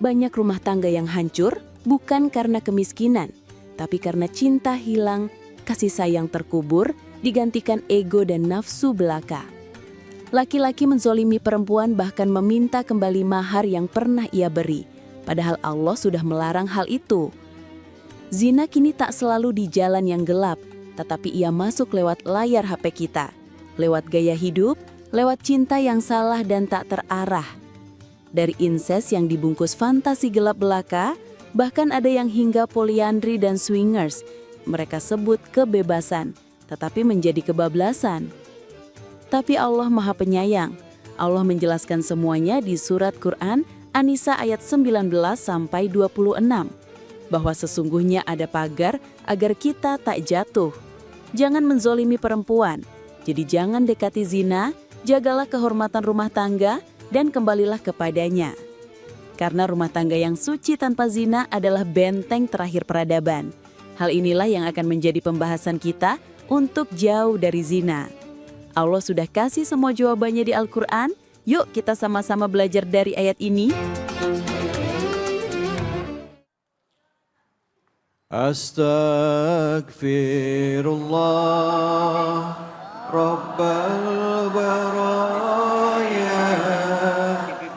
Banyak rumah tangga yang hancur bukan karena kemiskinan, tapi karena cinta hilang, kasih sayang terkubur, digantikan ego dan nafsu belaka. Laki-laki menzolimi perempuan bahkan meminta kembali mahar yang pernah ia beri, padahal Allah sudah melarang hal itu. Zina kini tak selalu di jalan yang gelap, tetapi ia masuk lewat layar HP kita, lewat gaya hidup, lewat cinta yang salah dan tak terarah. Dari incest yang dibungkus fantasi gelap belaka, bahkan ada yang hingga polyandry dan swingers. Mereka sebut kebebasan, tetapi menjadi kebablasan. Tapi Allah Maha Penyayang. Allah menjelaskan semuanya di surat Quran An-Nisa ayat 19-26. Bahwa sesungguhnya ada pagar agar kita tak jatuh. Jangan menzolimi perempuan. Jadi jangan dekati zina, jagalah kehormatan rumah tangga, dan kembalilah kepadanya. Karena rumah tangga yang suci tanpa zina adalah benteng terakhir peradaban. Hal inilah yang akan menjadi pembahasan kita untuk jauh dari zina. Allah sudah kasih semua jawabannya di Al-Quran. Yuk kita sama-sama belajar dari ayat ini. Astaghfirullah Rabbal baraya.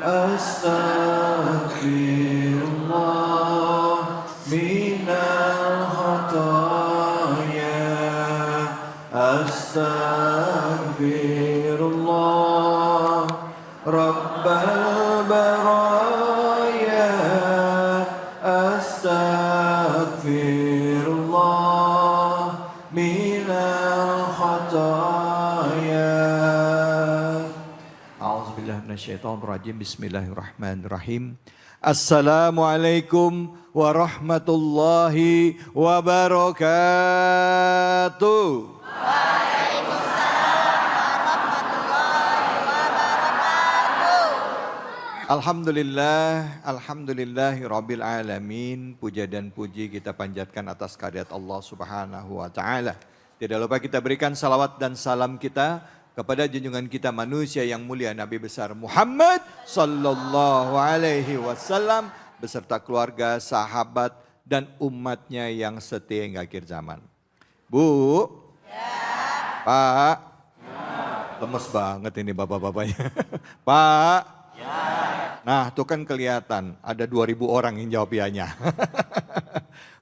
Astaghfirullah minal khataya. Astaghfirullah Rabbal baraya. Astaghfirullah minal khataya. A'udzubillahi minasyaitonirrajim. Bismillahirrahmanirrahim. Assalamualaikum warahmatullahi wabarakatuh. Alhamdulillah, alhamdulillahirabbil alamin. Puja dan puji kita panjatkan atas kehadirat Allah Subhanahu wa taala. Tidak lupa kita berikan salawat dan salam kita kepada junjungan kita manusia yang mulia Nabi besar Muhammad sallallahu alaihi wasallam beserta keluarga, sahabat dan umatnya yang setia hingga akhir zaman. Bu? Ya. Pak? Ya. Lemes banget ini bapak-bapaknya. Pak? Ya. Nah, itu kan kelihatan ada 2.000 orang yang jawab ianya.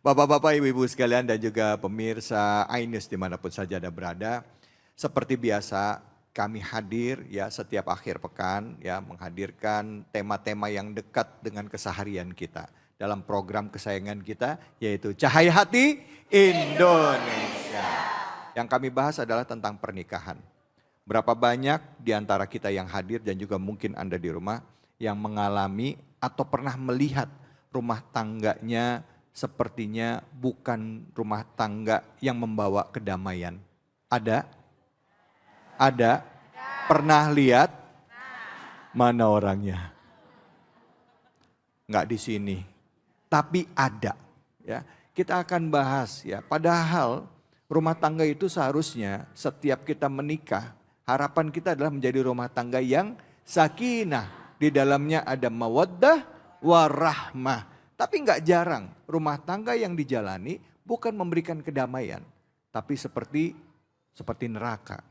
Bapak-bapak, ibu-ibu sekalian dan juga pemirsa iNews dimanapun saja Anda berada. Seperti biasa kami hadir ya setiap akhir pekan ya menghadirkan tema-tema yang dekat dengan keseharian kita. Dalam program kesayangan kita yaitu Cahaya Hati Indonesia. Yang kami bahas adalah tentang pernikahan. Berapa banyak di antara kita yang hadir dan juga mungkin Anda di rumah yang mengalami atau pernah melihat rumah tangganya sepertinya bukan rumah tangga yang membawa kedamaian. Ada? Ada? Pernah lihat? Mana orangnya? Enggak di sini. Tapi ada. Ya, kita akan bahas ya. Padahal rumah tangga itu seharusnya setiap kita menikah, harapan kita adalah menjadi rumah tangga yang sakinah. Di dalamnya ada mawaddah warahmah. Tapi enggak jarang rumah tangga yang dijalani bukan memberikan kedamaian. Tapi seperti neraka.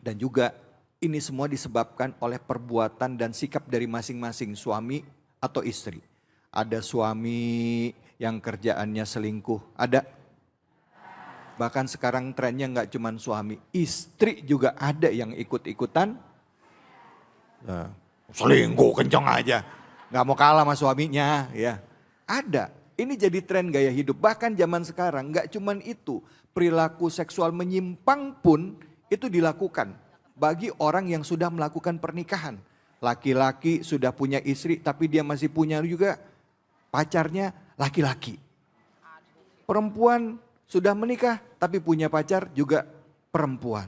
Dan juga ini semua disebabkan oleh perbuatan dan sikap dari masing-masing suami atau istri. Ada suami yang kerjaannya selingkuh, ada. Bahkan sekarang trennya enggak cuma suami, istri juga ada yang ikut-ikutan. Nah, selingkuh kenceng aja, enggak mau kalah sama suaminya ya. Ada, ini jadi tren gaya hidup. Bahkan zaman sekarang enggak cuma itu, perilaku seksual menyimpang pun itu dilakukan. Bagi orang yang sudah melakukan pernikahan. Laki-laki sudah punya istri tapi dia masih punya juga pacarnya laki-laki. Perempuan sudah menikah tapi punya pacar juga perempuan.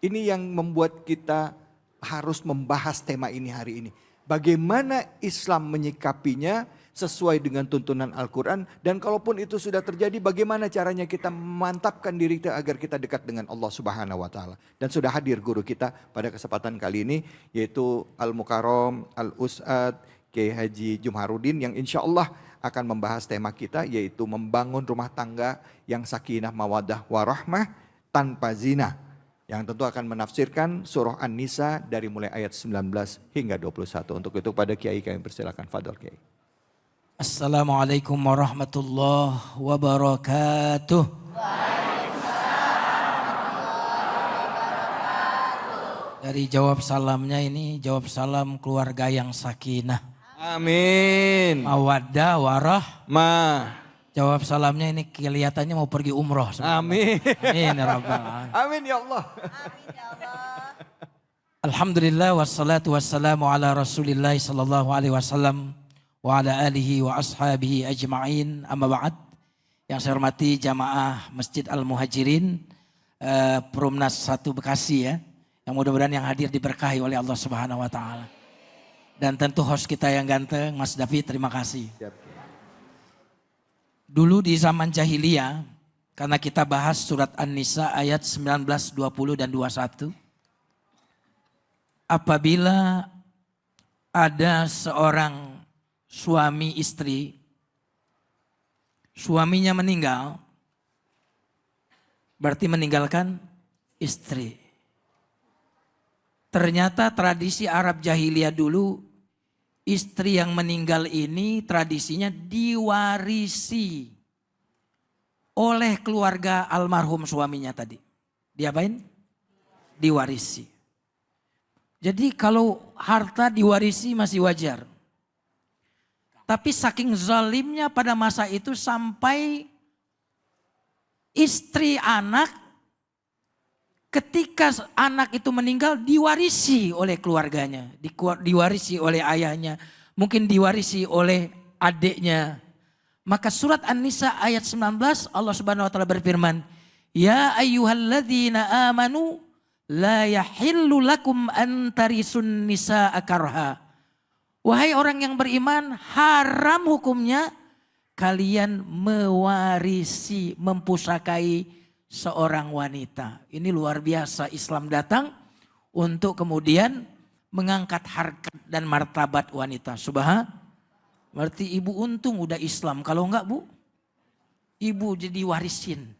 Ini yang membuat kita harus membahas tema ini hari ini. Bagaimana Islam menyikapinya sesuai dengan tuntunan Al-Quran. Dan kalaupun itu sudah terjadi, bagaimana caranya kita memantapkan diri kita agar kita dekat dengan Allah Subhanahu wa Ta'ala. Dan sudah hadir guru kita pada kesempatan kali ini, yaitu Al-Mukarram Al-Ustadz Kiai Haji Jumharudin yang insya Allah akan membahas tema kita yaitu membangun rumah tangga yang sakinah mawaddah warahmah tanpa zina. Yang tentu akan menafsirkan surah An-Nisa dari mulai ayat 19 hingga 21. Untuk itu pada Kiai kami persilakan. Fadhol Kiai. Assalamualaikum warahmatullahi wabarakatuh. Dari jawab salamnya ini jawab salam keluarga yang sakinah. Amin. Mawaddah warahmah. Jawab salamnya ini kelihatannya mau pergi umroh. Amin. Amin ya Rabbal alamin. Amin ya Allah. Amin ya Allah. Alhamdulillah wassalatu wassalamu ala Rasulillah sallallahu alaihi wasallam wa ala alihi wa ashabihi ajma'in. Amma ba'd. Yang saya hormati jamaah Masjid Al-Muhajirin Perumnas 1 Bekasi ya. Yang mudah-mudahan yang hadir diberkahi oleh Allah Subhanahu wa taala. Dan tentu host kita yang ganteng Mas David, terima kasih. Dulu di zaman jahiliyah, karena kita bahas surat An-Nisa ayat 19, 20 dan 21. Apabila ada seorang suami istri, suaminya meninggal, berarti meninggalkan istri. Ternyata tradisi Arab jahiliyah dulu, istri yang meninggal ini tradisinya diwarisi oleh keluarga almarhum suaminya tadi. Diapain? Diwarisi. Jadi kalau harta diwarisi masih wajar. Tapi saking zalimnya pada masa itu sampai istri anak ketika anak itu meninggal diwarisi oleh keluarganya, diwarisi oleh ayahnya, mungkin diwarisi oleh adiknya. Maka surat An-Nisa ayat 19 Allah Subhanahu wa taala berfirman, "Ya ayyuhalladzina amanu la yahillu lakum an tarisun nisaa karha." Wahai orang yang beriman, haram hukumnya kalian mewarisi, mempusakai seorang wanita. Ini luar biasa, Islam datang untuk kemudian mengangkat harkat dan martabat wanita. Subhanallah. Berarti ibu untung udah Islam. Kalau enggak bu, ibu jadi warisin.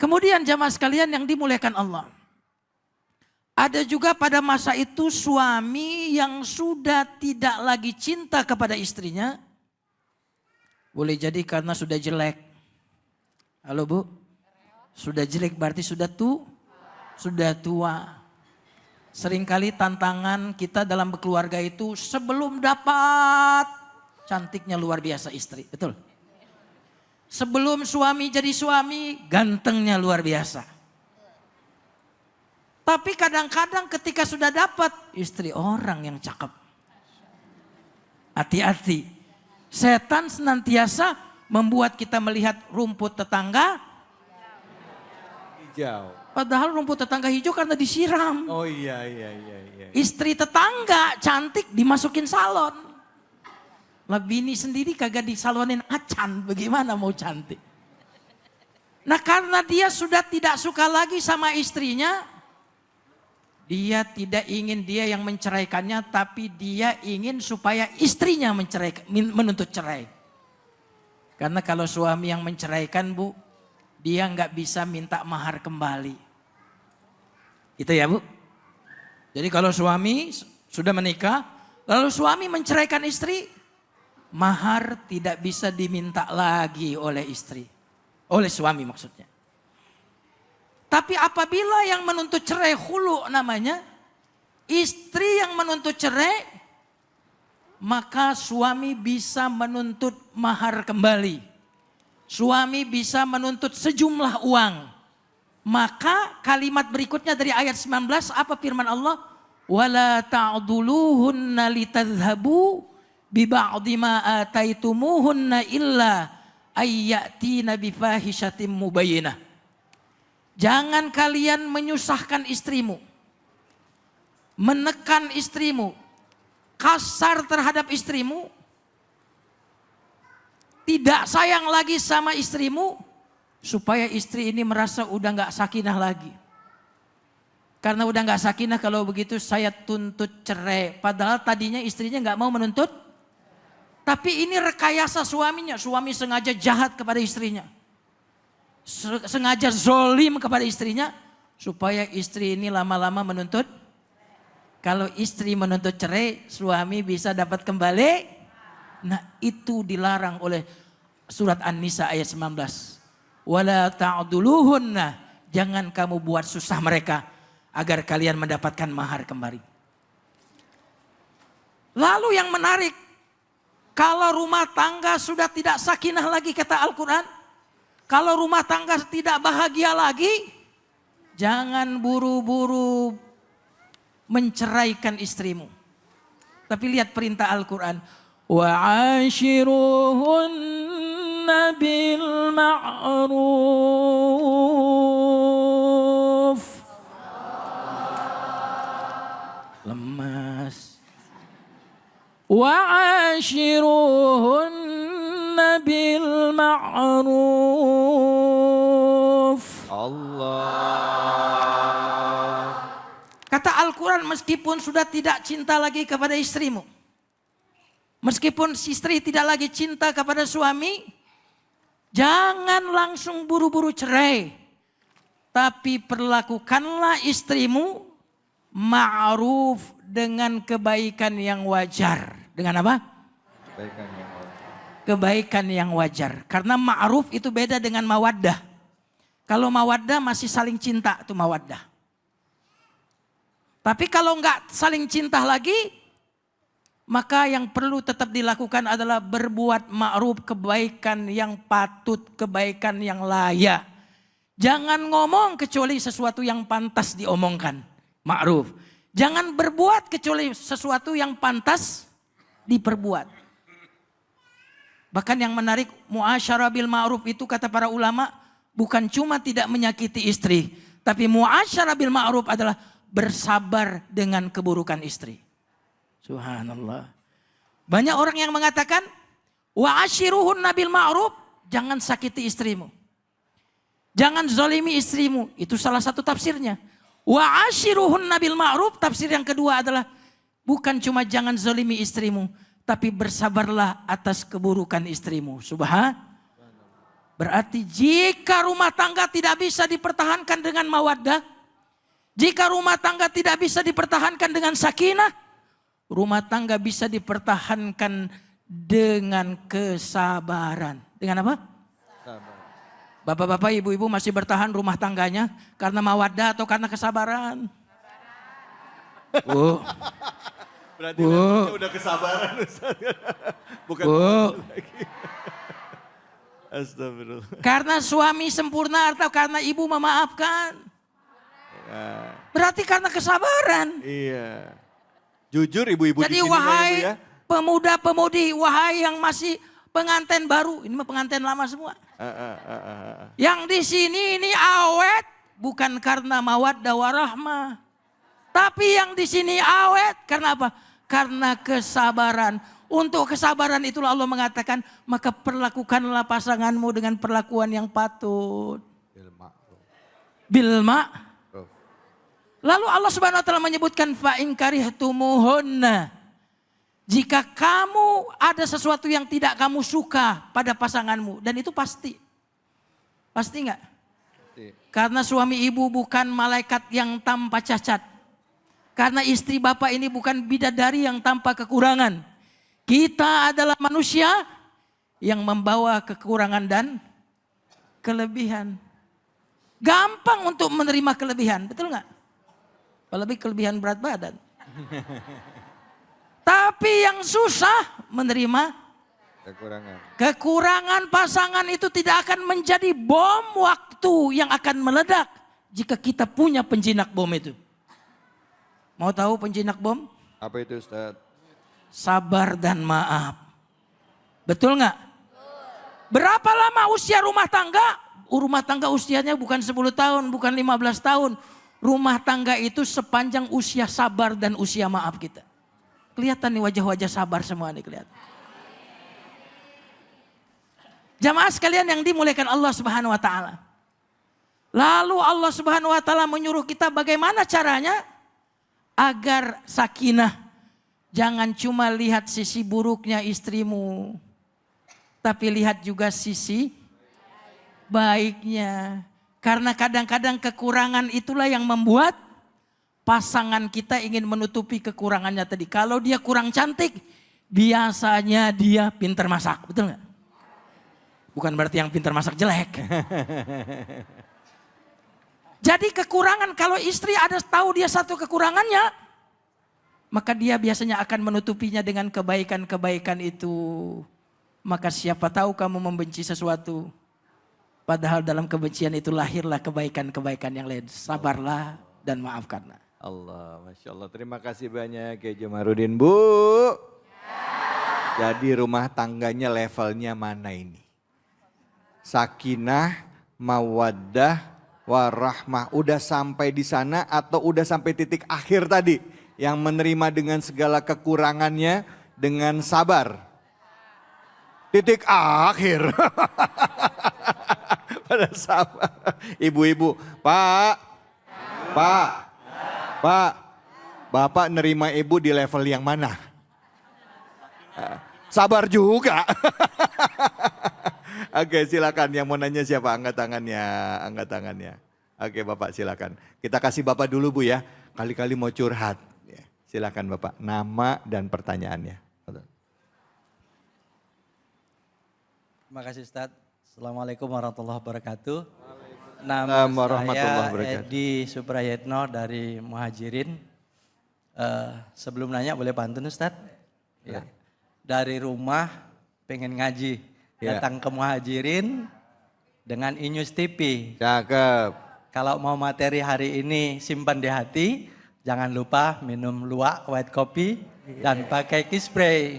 Kemudian jamaah sekalian yang dimuliakan Allah. Ada juga pada masa itu suami yang sudah tidak lagi cinta kepada istrinya. Boleh jadi karena sudah jelek. Halo bu, sudah jelek berarti sudah tua. Seringkali tantangan kita dalam berkeluarga itu sebelum dapat cantiknya luar biasa istri, betul? Sebelum suami jadi suami, gantengnya luar biasa. Tapi kadang-kadang ketika sudah dapat istri orang yang cakep. Hati-hati, setan senantiasa membuat kita melihat rumput tetangga Hijau. Padahal rumput tetangga hijau karena disiram. Oh iya. Istri tetangga cantik dimasukin salon. Lah bini sendiri kagak disalonin acan, bagaimana mau cantik? Nah karena dia sudah tidak suka lagi sama istrinya, dia tidak ingin dia yang menceraikannya, tapi dia ingin supaya istrinya menuntut cerai. Karena kalau suami yang menceraikan bu, dia nggak bisa minta mahar kembali. Gitu ya bu. Jadi kalau suami sudah menikah, lalu suami menceraikan istri, mahar tidak bisa diminta lagi oleh istri. Oleh suami maksudnya. Tapi apabila yang menuntut cerai hulu namanya, istri yang menuntut cerai, maka suami bisa menuntut mahar kembali. Suami bisa menuntut sejumlah uang. Maka kalimat berikutnya dari ayat 19 apa firman Allah? Wala ta'duluhunna litadhhabu bi ba'di ma ataitumuhunna illa ayyatina bi fahishatin mubayyinah. Jangan kalian menyusahkan istrimu. Menekan istrimu. Kasar terhadap istrimu, tidak sayang lagi sama istrimu, supaya istri ini merasa udah gak sakinah lagi. Karena udah nggak sakinah, kalau begitu saya tuntut cerai. Padahal tadinya istrinya nggak mau menuntut. Tapi ini rekayasa suaminya. Suami sengaja jahat kepada istrinya. Sengaja zolim kepada istrinya. Supaya istri ini lama-lama menuntut. Kalau istri menuntut cerai, suami bisa dapat kembali. Nah itu dilarang oleh surat An-Nisa ayat 19. Wala ta'duluhunna. Jangan kamu buat susah mereka. Agar kalian mendapatkan mahar kembali. Lalu yang menarik. Kalau rumah tangga sudah tidak sakinah lagi kata Al-Quran. Kalau rumah tangga tidak bahagia lagi. Jangan buru-buru menceraikan istrimu. Tapi lihat perintah Al-Quran. Wa'ashiruhunna bil ma'ruf. Lemas. Wa'ashiruhunna bil ma'ruf. Allah. Kata Al-Quran, meskipun sudah tidak cinta lagi kepada istrimu. Meskipun istri tidak lagi cinta kepada suami. Jangan langsung buru-buru cerai. Tapi perlakukanlah istrimu ma'ruf dengan kebaikan yang wajar. Dengan apa? Kebaikan yang wajar. Kebaikan yang wajar. Karena ma'ruf itu beda dengan mawaddah. Kalau mawaddah masih saling cinta, itu mawaddah. Tapi kalau enggak saling cinta lagi, maka yang perlu tetap dilakukan adalah berbuat ma'ruf, kebaikan yang patut, kebaikan yang layak. Jangan ngomong kecuali sesuatu yang pantas diomongkan. Ma'ruf. Jangan berbuat kecuali sesuatu yang pantas diperbuat. Bahkan yang menarik, muasyarah bil ma'ruf itu kata para ulama bukan cuma tidak menyakiti istri, tapi muasyarah bil ma'ruf adalah bersabar dengan keburukan istri. Subhanallah. Banyak orang yang mengatakan wa ashiruhunna bil ma'ruf, jangan sakiti istrimu. Jangan zalimi istrimu, itu salah satu tafsirnya. Wa ashiruhunna bil ma'ruf, tafsir yang kedua adalah bukan cuma jangan zalimi istrimu, tapi bersabarlah atas keburukan istrimu. Subhanallah. Berarti jika rumah tangga tidak bisa dipertahankan dengan mawaddah, jika rumah tangga tidak bisa dipertahankan dengan sakinah, rumah tangga bisa dipertahankan dengan kesabaran. Dengan apa? Sabar. Bapak-bapak, ibu-ibu masih bertahan rumah tangganya karena mawaddah atau karena kesabaran? Berarti udah kesabaran Ustaz. Bukan lagi. Astagfirullah. Karena suami sempurna atau karena ibu memaafkan? Ya. Berarti karena kesabaran. Iya. Jujur ibu-ibu di Jadi sini wahai ya. pemuda-pemudi, wahai yang masih pengantin baru, ini mah pengantin lama semua. Yang di sini ini awet bukan karena mawaddah warahmah. Tapi yang di sini awet karena apa? Karena kesabaran. Untuk kesabaran itulah Allah mengatakan, maka perlakukanlah pasanganmu dengan perlakuan yang patut. Bil ma'ruf. Lalu Allah Subhanahu wa taala menyebutkan fa in karihtumuhunna. Jika kamu ada sesuatu yang tidak kamu suka pada pasanganmu, dan itu pasti. Pasti enggak? Pasti. Karena suami ibu bukan malaikat yang tanpa cacat. Karena istri bapak ini bukan bidadari yang tanpa kekurangan. Kita adalah manusia yang membawa kekurangan dan kelebihan. Gampang untuk menerima kelebihan, betul enggak? Apalagi kelebihan berat badan. Tapi yang susah menerima kekurangan pasangan itu tidak akan menjadi bom waktu yang akan meledak jika kita punya penjinak bom itu. Mau tahu penjinak bom? Apa itu Ustaz? Sabar dan maaf. Betul nggak? Berapa lama usia rumah tangga? Rumah tangga usianya bukan 10 tahun, bukan 15 tahun. Rumah tangga itu sepanjang usia sabar dan usia maaf kita. Kelihatan nih wajah-wajah sabar semua nih kelihatan. Jamaah sekalian yang dimuliakan Allah Subhanahu wa taala. Lalu Allah Subhanahu wa taala menyuruh kita bagaimana caranya agar sakinah. Jangan cuma lihat sisi buruknya istrimu, tapi lihat juga sisi baiknya. Karena kadang-kadang kekurangan itulah yang membuat pasangan kita ingin menutupi kekurangannya tadi. Kalau dia kurang cantik, biasanya dia pintar masak, betul nggak? Bukan berarti yang pintar masak jelek. Jadi kekurangan, kalau istri ada tahu dia satu kekurangannya, maka dia biasanya akan menutupinya dengan kebaikan-kebaikan itu. Maka siapa tahu kamu membenci sesuatu, padahal dalam kebencian itu lahirlah kebaikan-kebaikan yang lain. Sabarlah dan maafkanlah. Allah, Masya Allah. Terima kasih banyak ya Jamarudin, Bu. Jadi rumah tangganya levelnya mana ini? Sakinah, mawaddah, warahmah. Udah sampai di sana atau udah sampai titik akhir tadi? Yang menerima dengan segala kekurangannya dengan sabar. Titik akhir. Pada sabar. Ibu-ibu, Pak. Bapak nerima ibu di level yang mana? Sabar juga. Oke, silakan yang mau nanya siapa? Angkat tangannya. Oke, Bapak silakan. Kita kasih Bapak dulu Bu ya. Kali-kali mau curhat. Silakan Bapak, nama dan pertanyaannya. Terima kasih Ustaz. Assalamualaikum warahmatullahi wabarakatuh. Nama saya Edi Suprayetno dari Muhajirin. Sebelum nanya boleh pantun Ustaz? Ya. Dari rumah pengen ngaji, datang ke Muhajirin dengan Inyus TV. Cakep. Kalau mau materi hari ini simpan di hati, jangan lupa minum luwak white coffee dan pakai key spray.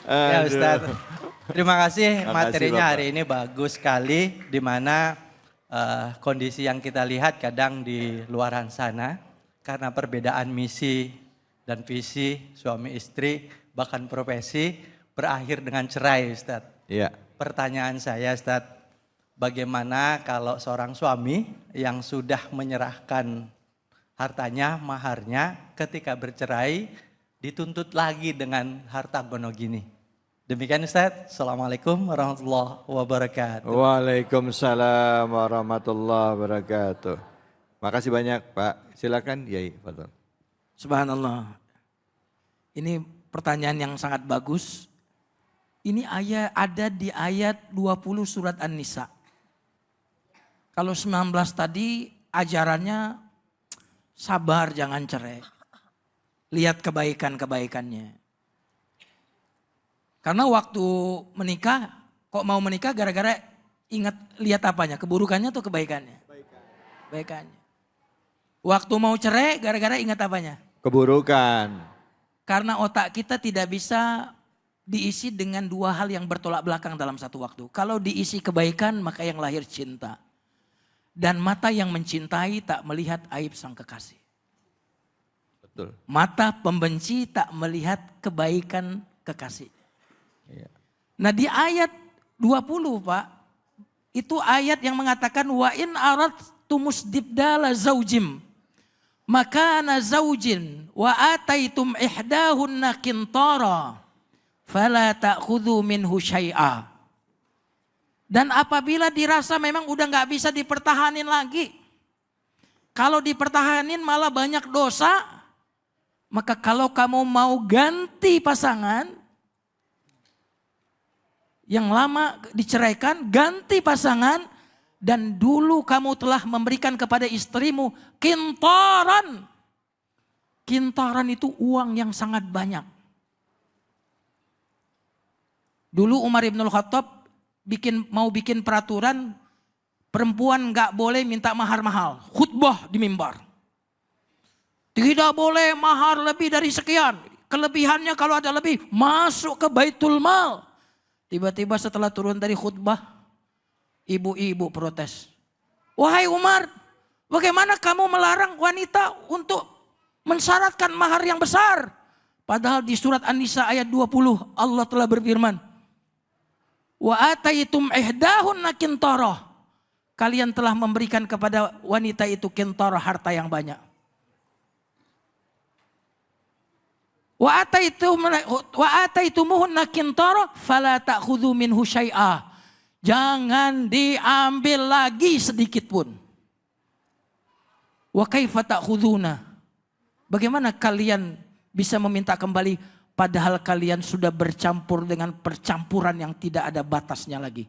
Ya Ustaz, terima kasih materinya hari ini bagus sekali, di mana kondisi yang kita lihat kadang di luaran sana karena perbedaan misi dan visi suami istri bahkan profesi berakhir dengan cerai Ustaz. Iya. Pertanyaan saya Ustaz, bagaimana kalau seorang suami yang sudah menyerahkan hartanya, maharnya, ketika bercerai dituntut lagi dengan harta gono gini? Demikian Ustaz. Assalamualaikum warahmatullahi wabarakatuh. Waalaikumsalam warahmatullahi wabarakatuh. Makasih banyak Pak. Silakan Yai. Subhanallah. Ini pertanyaan yang sangat bagus. Ini ayat ada di ayat 20 surat An-Nisa. Kalau 19 tadi ajarannya sabar jangan cerai. Lihat kebaikan-kebaikannya. Karena waktu menikah, kok mau menikah gara-gara ingat lihat apanya? Keburukannya atau kebaikannya? Kebaikannya. Waktu mau cerai gara-gara ingat apanya? Keburukan. Karena otak kita tidak bisa diisi dengan dua hal yang bertolak belakang dalam satu waktu. Kalau diisi kebaikan maka yang lahir cinta. Dan mata yang mencintai tak melihat aib sang kekasih. Betul. Mata pembenci tak melihat kebaikan kekasih. Iya. Nah di ayat 20 Pak, itu ayat yang mengatakan wa in aradtumus dibdala zaujim makana zaujin wa ataitum ihdahunna qintara fala ta'khudhu minhu syai'a. Dan apabila dirasa memang udah nggak bisa dipertahanin lagi, kalau dipertahanin malah banyak dosa, maka kalau kamu mau ganti pasangan, yang lama diceraikan, ganti pasangan, dan dulu kamu telah memberikan kepada istrimu kintaran. Kintaran itu uang yang sangat banyak. Dulu Umar Ibn Khattab mau bikin peraturan perempuan nggak boleh minta mahar mahal. Khutbah di mimbar. Tidak boleh mahar lebih dari sekian. Kelebihannya kalau ada lebih masuk ke Baitul Mal. Tiba-tiba setelah turun dari khutbah, ibu-ibu protes. Wahai Umar, bagaimana kamu melarang wanita untuk mensyaratkan mahar yang besar? Padahal di surat An-Nisa ayat 20 Allah telah berfirman, Wa ataitum ihdahunna qintarah. Kalian telah memberikan kepada wanita itu qintarah, harta yang banyak. Wa ataitumuhunna qintarah fala ta'khudhu minhu syai'a. Jangan diambil lagi sedikit pun. Wa kaifa ta'khudhuna? Bagaimana kalian bisa meminta kembali padahal kalian sudah bercampur dengan percampuran yang tidak ada batasnya lagi.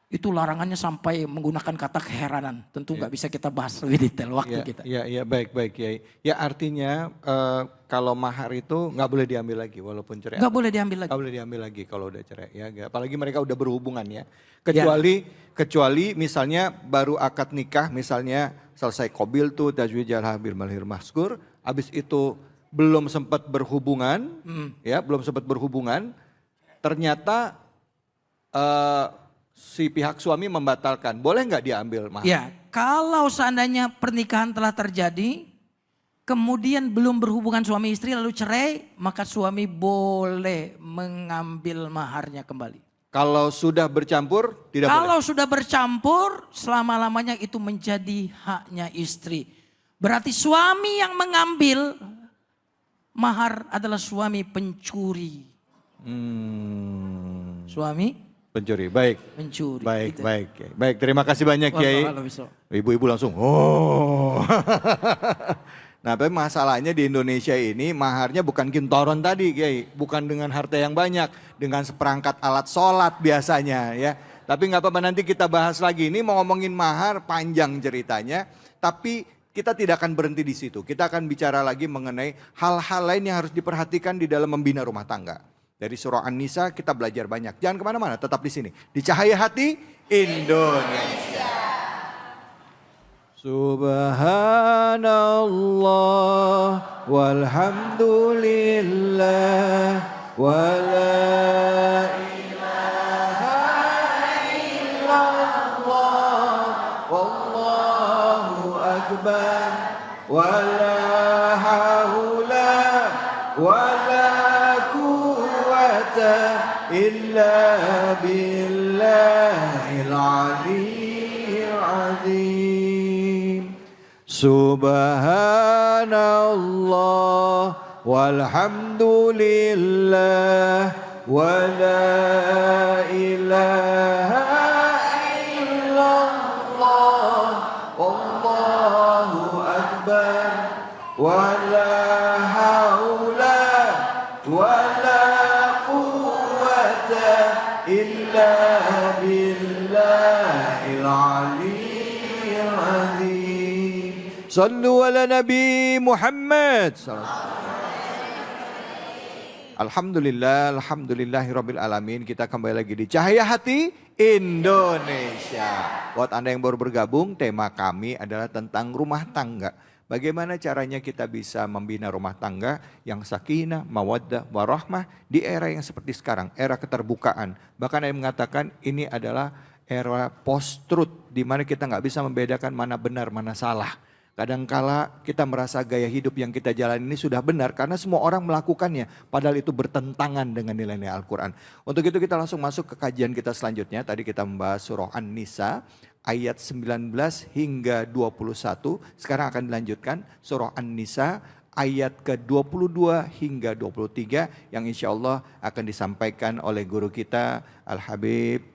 Itu larangannya sampai menggunakan kata keheranan. Tentu nggak bisa kita bahas lebih detail waktu kita. Iya, baik Kiai. Ya artinya kalau mahar itu nggak boleh diambil lagi walaupun cerai. Nggak boleh diambil lagi. Nggak boleh diambil lagi kalau udah cerai. Ya, apalagi mereka udah berhubungan ya. Kecuali misalnya baru akad nikah, misalnya selesai qabil tuh tajwid jalhabil malhir maskur, habis itu belum sempat berhubungan, ternyata si pihak suami membatalkan, boleh nggak diambil mahar? Ya, kalau seandainya pernikahan telah terjadi, kemudian belum berhubungan suami istri lalu cerai, maka suami boleh mengambil maharnya kembali. Kalau sudah bercampur, tidak boleh. Kalau sudah bercampur, selama-lamanya itu menjadi haknya istri. Berarti suami yang mengambil mahar adalah suami pencuri. Suami pencuri, baik. Mencuri. Baik, gitu. baik. Terima kasih banyak Kiai. Ibu-ibu langsung, oh. Nah, tapi masalahnya di Indonesia ini maharnya bukan kintoron tadi, Kiai, bukan dengan harta yang banyak, dengan seperangkat alat sholat biasanya ya. Tapi nggak apa-apa, nanti kita bahas lagi. Ini mau ngomongin mahar panjang ceritanya, tapi kita tidak akan berhenti di situ. Kita akan bicara lagi mengenai hal-hal lain yang harus diperhatikan di dalam membina rumah tangga. Dari surah An-Nisa kita belajar banyak. Jangan kemana-mana, tetap di sini. Di Cahaya Hati Indonesia. Subhanallah walhamdulillah wa la ilaha illallah wallahu akbar wa la haula wa la quwwata illa billahil aliyyil azim. Subhanallah walhamdulillah wa la ilaha illallah wallahu akbar wa la haula wa la quwwata illa billahil aliyyil azim. Sallu ala Nabi Muhammad. Alhamdulillahirabbil alamin. Kita kembali lagi di Cahaya Hati Indonesia. Buat Anda yang baru bergabung, tema kami adalah tentang rumah tangga. Bagaimana caranya kita bisa membina rumah tangga yang sakinah, mawaddah, warahmah di era yang seperti sekarang, era keterbukaan. Bahkan ada yang mengatakan ini adalah era post-truth, di mana kita nggak bisa membedakan mana benar, mana salah. Kadangkala kita merasa gaya hidup yang kita jalani ini sudah benar karena semua orang melakukannya. Padahal itu bertentangan dengan nilai-nilai Al-Quran. Untuk itu kita langsung masuk ke kajian kita selanjutnya. Tadi kita membahas surah An-Nisa ayat 19 hingga 21. Sekarang akan dilanjutkan surah An-Nisa ayat ke-22 hingga 23. Yang insya Allah akan disampaikan oleh guru kita Al-Habib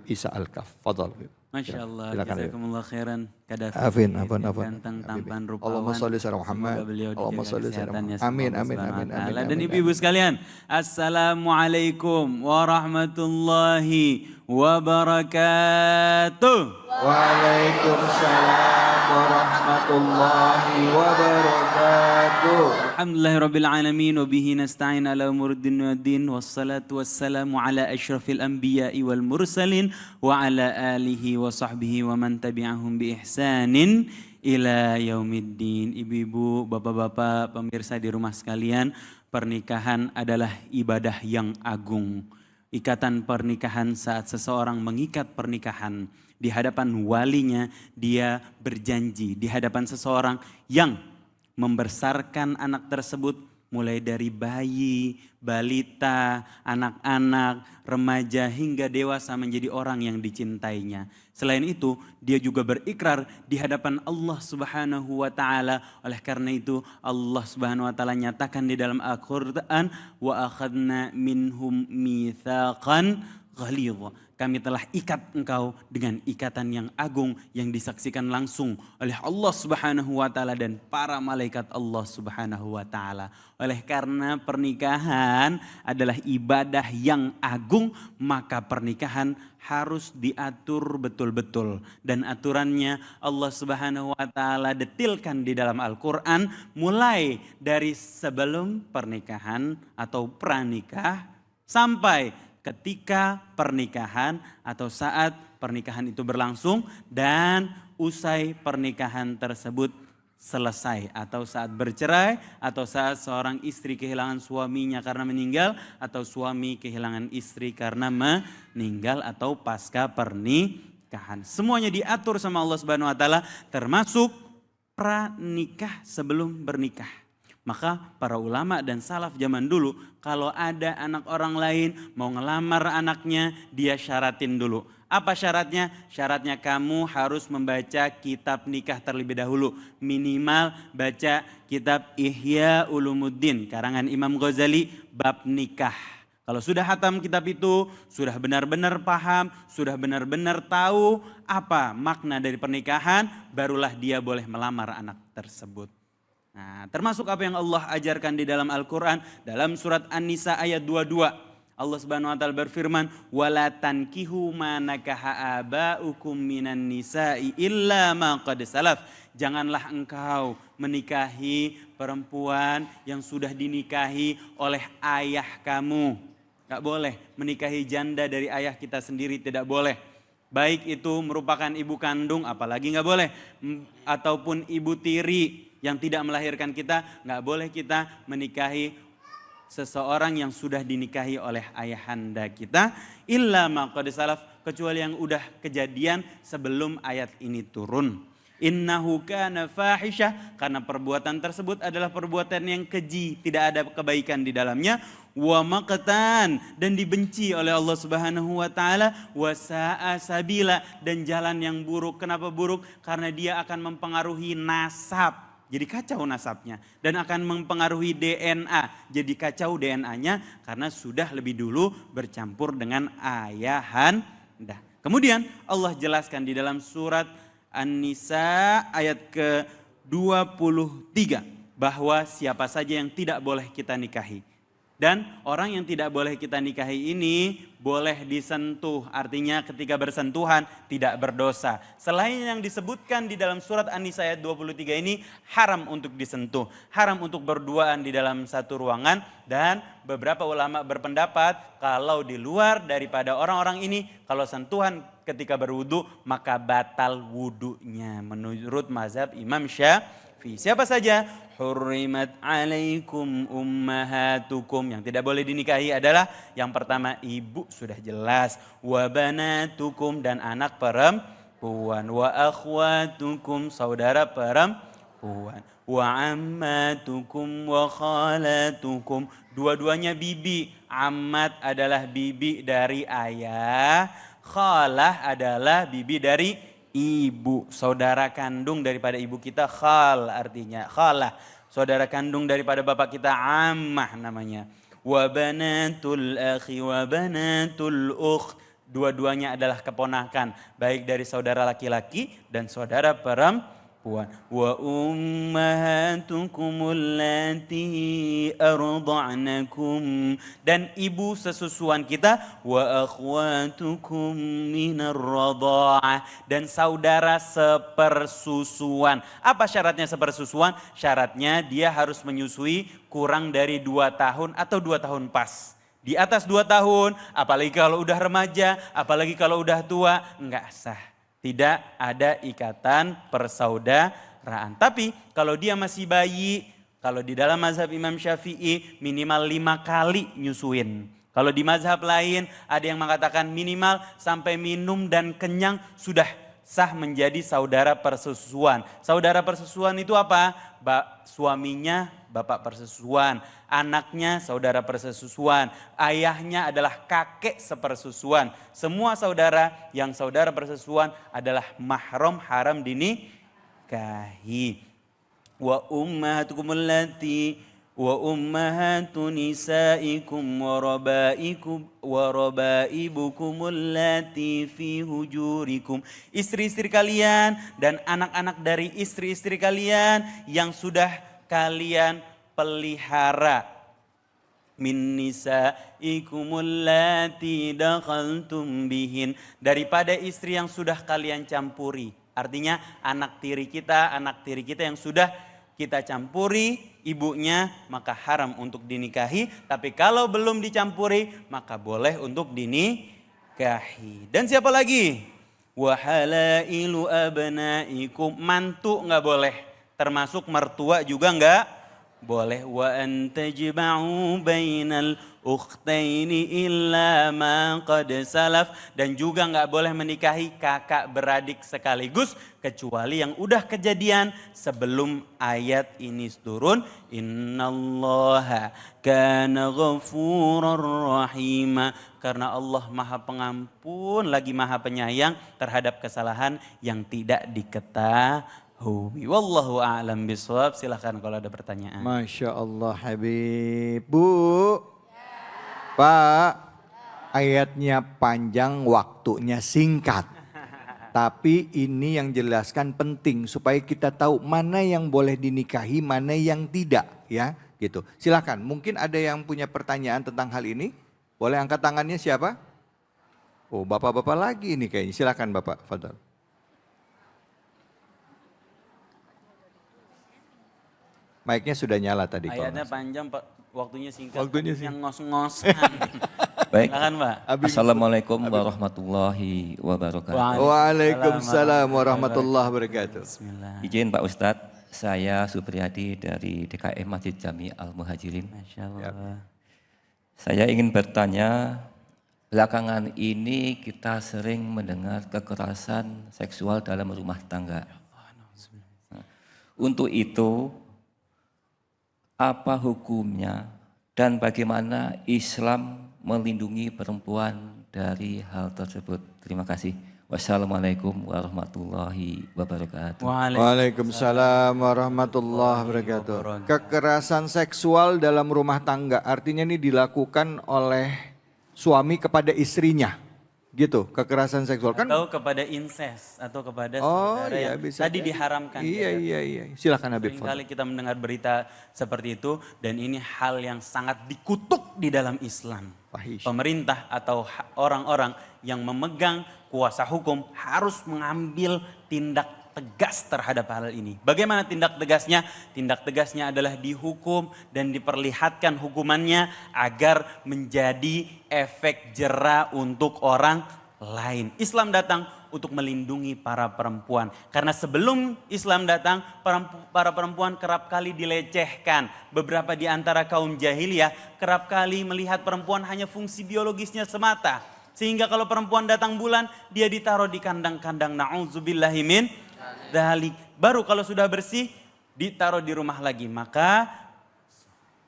Isa Al-Kaf. Fadhal. Masya Allah, jazakumullah khairan. Afin. Ganteng, tampan, rupawan. Allahumma sholli ala Muhammad. Allahumma sholli ala Muhammad. Amin. Dan ibu-ibu sekalian, assalamualaikum warahmatullahi wabarakatuh. Waalaikumsalam warahmatullahi wabarakatuh. Alhamdulillahirabbil alamin wa bihi nasta'in ala umuriddin waddin wassalatu wassalamu ala asyrafil anbiya'i wal mursalin wa ala alihi wa sahbihi wa man tabi'ahum bi ihsanin ila yaumiddin. Ibu-ibu, bapak-bapak, pemirsa di rumah sekalian, pernikahan adalah ibadah yang agung. Ikatan pernikahan, saat seseorang mengikat pernikahan di hadapan walinya, dia berjanji di hadapan seseorang yang membesarkan anak tersebut, mulai dari bayi, balita, anak-anak, remaja hingga dewasa menjadi orang yang dicintainya. Selain itu, dia juga berikrar di hadapan Allah Subhanahu wa taala. Oleh karena itu, Allah Subhanahu wa taala nyatakan di dalam Al-Qur'an, wa akhadna minhum mitsaqan ghalidha. Kami telah ikat engkau dengan ikatan yang agung yang disaksikan langsung oleh Allah Subhanahu wa taala dan para malaikat Allah Subhanahu wa taala. Oleh karena pernikahan adalah ibadah yang agung, maka pernikahan harus diatur betul-betul, dan aturannya Allah Subhanahu wa taala detilkan di dalam Al-Qur'an mulai dari sebelum pernikahan atau pranikah sampai ketika pernikahan atau saat pernikahan itu berlangsung dan usai pernikahan tersebut selesai, atau saat bercerai, atau saat seorang istri kehilangan suaminya karena meninggal, atau suami kehilangan istri karena meninggal, atau pasca pernikahan. Semuanya diatur sama Allah Subhanahu wa taala, termasuk pranikah sebelum bernikah. Maka para ulama dan salaf zaman dulu, kalau ada anak orang lain mau ngelamar anaknya, dia syaratin dulu. Apa syaratnya? Syaratnya kamu harus membaca kitab nikah terlebih dahulu. Minimal baca kitab Ihya Ulumuddin, karangan Imam Ghazali, bab nikah. Kalau sudah hatam kitab itu, sudah benar-benar paham, sudah benar-benar tahu apa makna dari pernikahan, barulah dia boleh melamar anak tersebut. Nah, termasuk apa yang Allah ajarkan di dalam Al-Quran, dalam surat An-Nisa ayat 22. Allah Subhanahu wa taala berfirman, "Wala tankihu ma nakaha aba'ukum minan nisa'i illa ma qad salaf." Janganlah engkau menikahi perempuan yang sudah dinikahi oleh ayah kamu. Gak boleh menikahi janda dari ayah kita sendiri, tidak boleh. Baik itu merupakan ibu kandung, apalagi gak boleh. Ataupun ibu tiri yang tidak melahirkan kita, gak boleh kita menikahi seseorang yang sudah dinikahi oleh ayahanda kita. Illa ma qad salaf, kecuali yang udah kejadian sebelum ayat ini turun. Innahu kana fahisyah, karena perbuatan tersebut adalah perbuatan yang keji, tidak ada kebaikan di dalamnya. Wa maqtan, dan dibenci oleh Allah Subhanahu wa taala. Wa sa'a sabila, dan jalan yang buruk. Kenapa buruk? Karena dia akan mempengaruhi nasab. Jadi kacau nasabnya, dan akan mempengaruhi DNA. Jadi kacau DNA-nya karena sudah lebih dulu bercampur dengan ayahanda. Kemudian Allah jelaskan di dalam surat An-Nisa ayat ke-23 bahwa siapa saja yang tidak boleh kita nikahi. Dan orang yang tidak boleh kita nikahi ini boleh disentuh, artinya ketika bersentuhan tidak berdosa. Selain yang disebutkan di dalam surat An-Nisa ayat 23 ini, haram untuk disentuh, haram untuk berduaan di dalam satu ruangan. Dan beberapa ulama berpendapat kalau di luar daripada orang-orang ini, kalau sentuhan ketika berwudu maka batal wudunya menurut mazhab Imam Syafi'i. Siapa saja? Hurrimat alaikum ummahatukum, yang tidak boleh dinikahi adalah yang pertama ibu, sudah jelas, wa banatukum, dan anak perempuan, wa akhwatukum, saudara perempuan, wa ammatukum wa khalatukum, dua-duanya bibi. Ammat adalah bibi dari ayah, khalah adalah bibi dari ibu, saudara kandung daripada ibu kita, khal artinya khalah. Saudara kandung daripada bapak kita, ammah namanya. Wa banatul akhi wa banatul ukh, dua-duanya adalah keponakan, baik dari saudara laki-laki dan saudara perempuan. Wa ummahatukum allati arda'nakum, dan ibu sesusuan kita, wa akhwatukum minar radha'ah, dan saudara sepersusuan. Apa syaratnya sepersusuan? Syaratnya dia harus menyusui kurang dari 2 tahun atau 2 tahun pas. Di atas 2 tahun, apalagi kalau udah remaja, apalagi kalau udah tua, enggak sah. Tidak ada ikatan persaudaraan. Tapi kalau dia masih bayi, kalau di dalam mazhab Imam Syafi'i minimal 5 kali nyusuin. Kalau di mazhab lain ada yang mengatakan minimal sampai minum dan kenyang sudah sah menjadi saudara persusuan. Saudara persusuan itu apa? Suaminya bapak persusuan, anaknya saudara persusuan, ayahnya adalah kakek sepersusuan. Semua saudara yang saudara persusuan adalah mahram, haram dinikahi. Wa ummahatukum allati wa ummahatu nisaikum wa rabaibukum allati fi hujurikum. Istri-istri kalian dan anak-anak dari istri-istri kalian yang sudah kalian pelihara. Min nisaikum allati dakhaltum bihin, daripada istri yang sudah kalian campuri. Artinya anak tiri kita yang sudah kita campuri ibunya, maka haram untuk dinikahi. Tapi kalau belum dicampuri, maka boleh untuk dinikahi. Dan siapa lagi? Wa halailu abnaikum, mantu nggak boleh. Termasuk mertua juga nggak boleh. Wa antajma'u bainal ukhtaini illa ma qad salaf, dan juga nggak boleh menikahi kakak beradik sekaligus kecuali yang udah kejadian sebelum ayat ini turun. Innallaha kana ghafurar rahima, karena Allah Maha Pengampun lagi Maha Penyayang terhadap kesalahan yang tidak diketahui. Wallahu a'lam bishawab. Silahkan kalau ada pertanyaan. Masya Allah Habib. Bu, Pak, ayatnya panjang, waktunya singkat. Tapi ini yang jelaskan penting supaya kita tahu mana yang boleh dinikahi, mana yang tidak, ya, gitu. Silakan, mungkin ada yang punya pertanyaan tentang hal ini. Boleh angkat tangannya siapa? Oh, bapak-bapak lagi ini kayaknya. Silakan Bapak, Fadal. Mic-nya sudah nyala tadi. Ayatnya panjang, Pak. Waktunya singkat. Waktunya singkat. Yang ngos-ngosan. Baik. Silakan, Pak. Assalamualaikum warahmatullahi wabarakatuh. Waalaikumsalam warahmatullahi wabarakatuh. Bismillah. Izin Pak Ustadz, saya Supriyadi dari DKM Masjid Jami Al-Muhajirin. Masya Allah. Saya ingin bertanya, belakangan ini kita sering mendengar kekerasan seksual dalam rumah tangga. Untuk itu, apa hukumnya dan bagaimana Islam melindungi perempuan dari hal tersebut? Terima kasih. Wassalamualaikum warahmatullahi wabarakatuh. Waalaikumsalam warahmatullahi wabarakatuh. Kekerasan seksual dalam rumah tangga artinya ini dilakukan oleh suami kepada istrinya. Gitu, kekerasan seksual kan. Atau kepada incest atau kepada Oh saudara iya, yang bisa tadi jadi. diharamkan. Iya, ya. iya. Silakan Habib. Seringkali kita mendengar berita seperti itu dan ini hal yang sangat dikutuk di dalam Islam. Fahish. Pemerintah atau orang-orang yang memegang kuasa hukum harus mengambil tindak tegas terhadap hal ini. Bagaimana tindak tegasnya? Tindak tegasnya adalah dihukum dan diperlihatkan hukumannya agar menjadi efek jera untuk orang lain. Islam datang untuk melindungi para perempuan. Karena sebelum Islam datang, para perempuan kerap kali dilecehkan. Beberapa di antara kaum jahiliyah kerap kali melihat perempuan hanya fungsi biologisnya semata. Sehingga kalau perempuan datang bulan, dia ditaruh di kandang-kandang. Na'udzubillahimin dzalik. Baru kalau sudah bersih, ditaruh di rumah lagi. Maka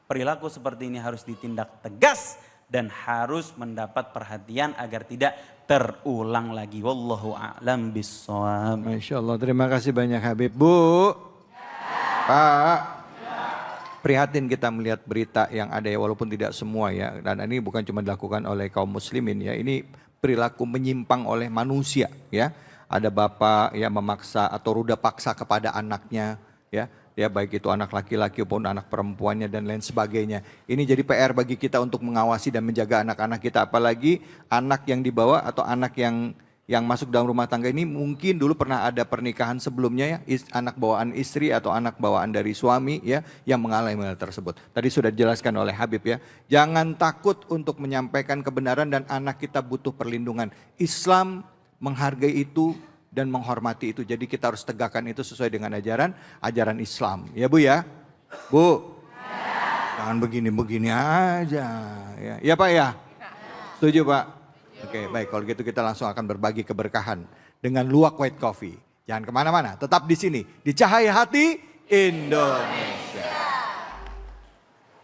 perilaku seperti ini harus ditindak tegas dan harus mendapat perhatian agar tidak terulang lagi. Wallahu a'lam bishawab. Masya Allah, terima kasih banyak Habib. Bu, Pak, prihatin kita melihat berita yang ada ya, walaupun tidak semua ya. Dan ini bukan cuma dilakukan oleh kaum muslimin ya, ini perilaku menyimpang oleh manusia ya. Ada bapak yang memaksa atau ruda paksa kepada anaknya ya. Ya baik itu anak laki-laki maupun anak perempuannya dan lain sebagainya. Ini jadi PR bagi kita untuk mengawasi dan menjaga anak-anak kita. Apalagi anak yang dibawa atau anak yang masuk dalam rumah tangga ini mungkin dulu pernah ada pernikahan sebelumnya ya. Anak bawaan istri atau anak bawaan dari suami ya yang mengalami hal tersebut. Tadi sudah dijelaskan oleh Habib ya. Jangan takut untuk menyampaikan kebenaran dan anak kita butuh perlindungan. Islam menghargai itu dan menghormati itu. Jadi kita harus tegakkan itu sesuai dengan ajaran Islam. Ya Bu ya? Bu? Jangan begini-begini aja. Ya Pak ya? Setuju Pak? Oke baik, kalau gitu kita langsung akan berbagi keberkahan dengan luwak white coffee. Jangan kemana-mana, tetap di sini, di Cahaya Hati Indonesia.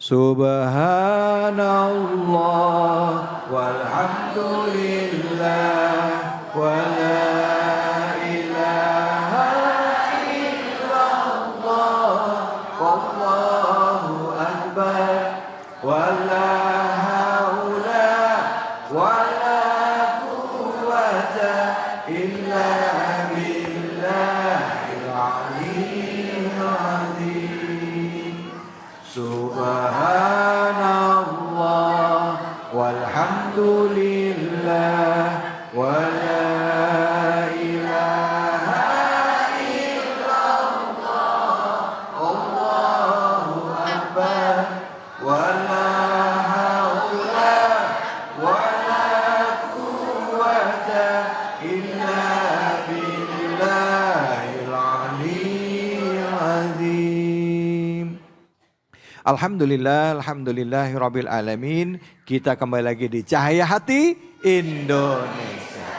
Subhanallah walhamdulillah wa la ilaha illallah wallahu akbar wa la haula wa la quwwata illa billahil aliyyil azim. Subhanallah walhamdulillah wa la ilaha illallah Allahu akbar wa la haula wa la quwwata illa billahil aliyyil azim. Alhamdulillah, alhamdulillahirabbil alamin. Kita kembali lagi di Cahaya Hati Indonesia.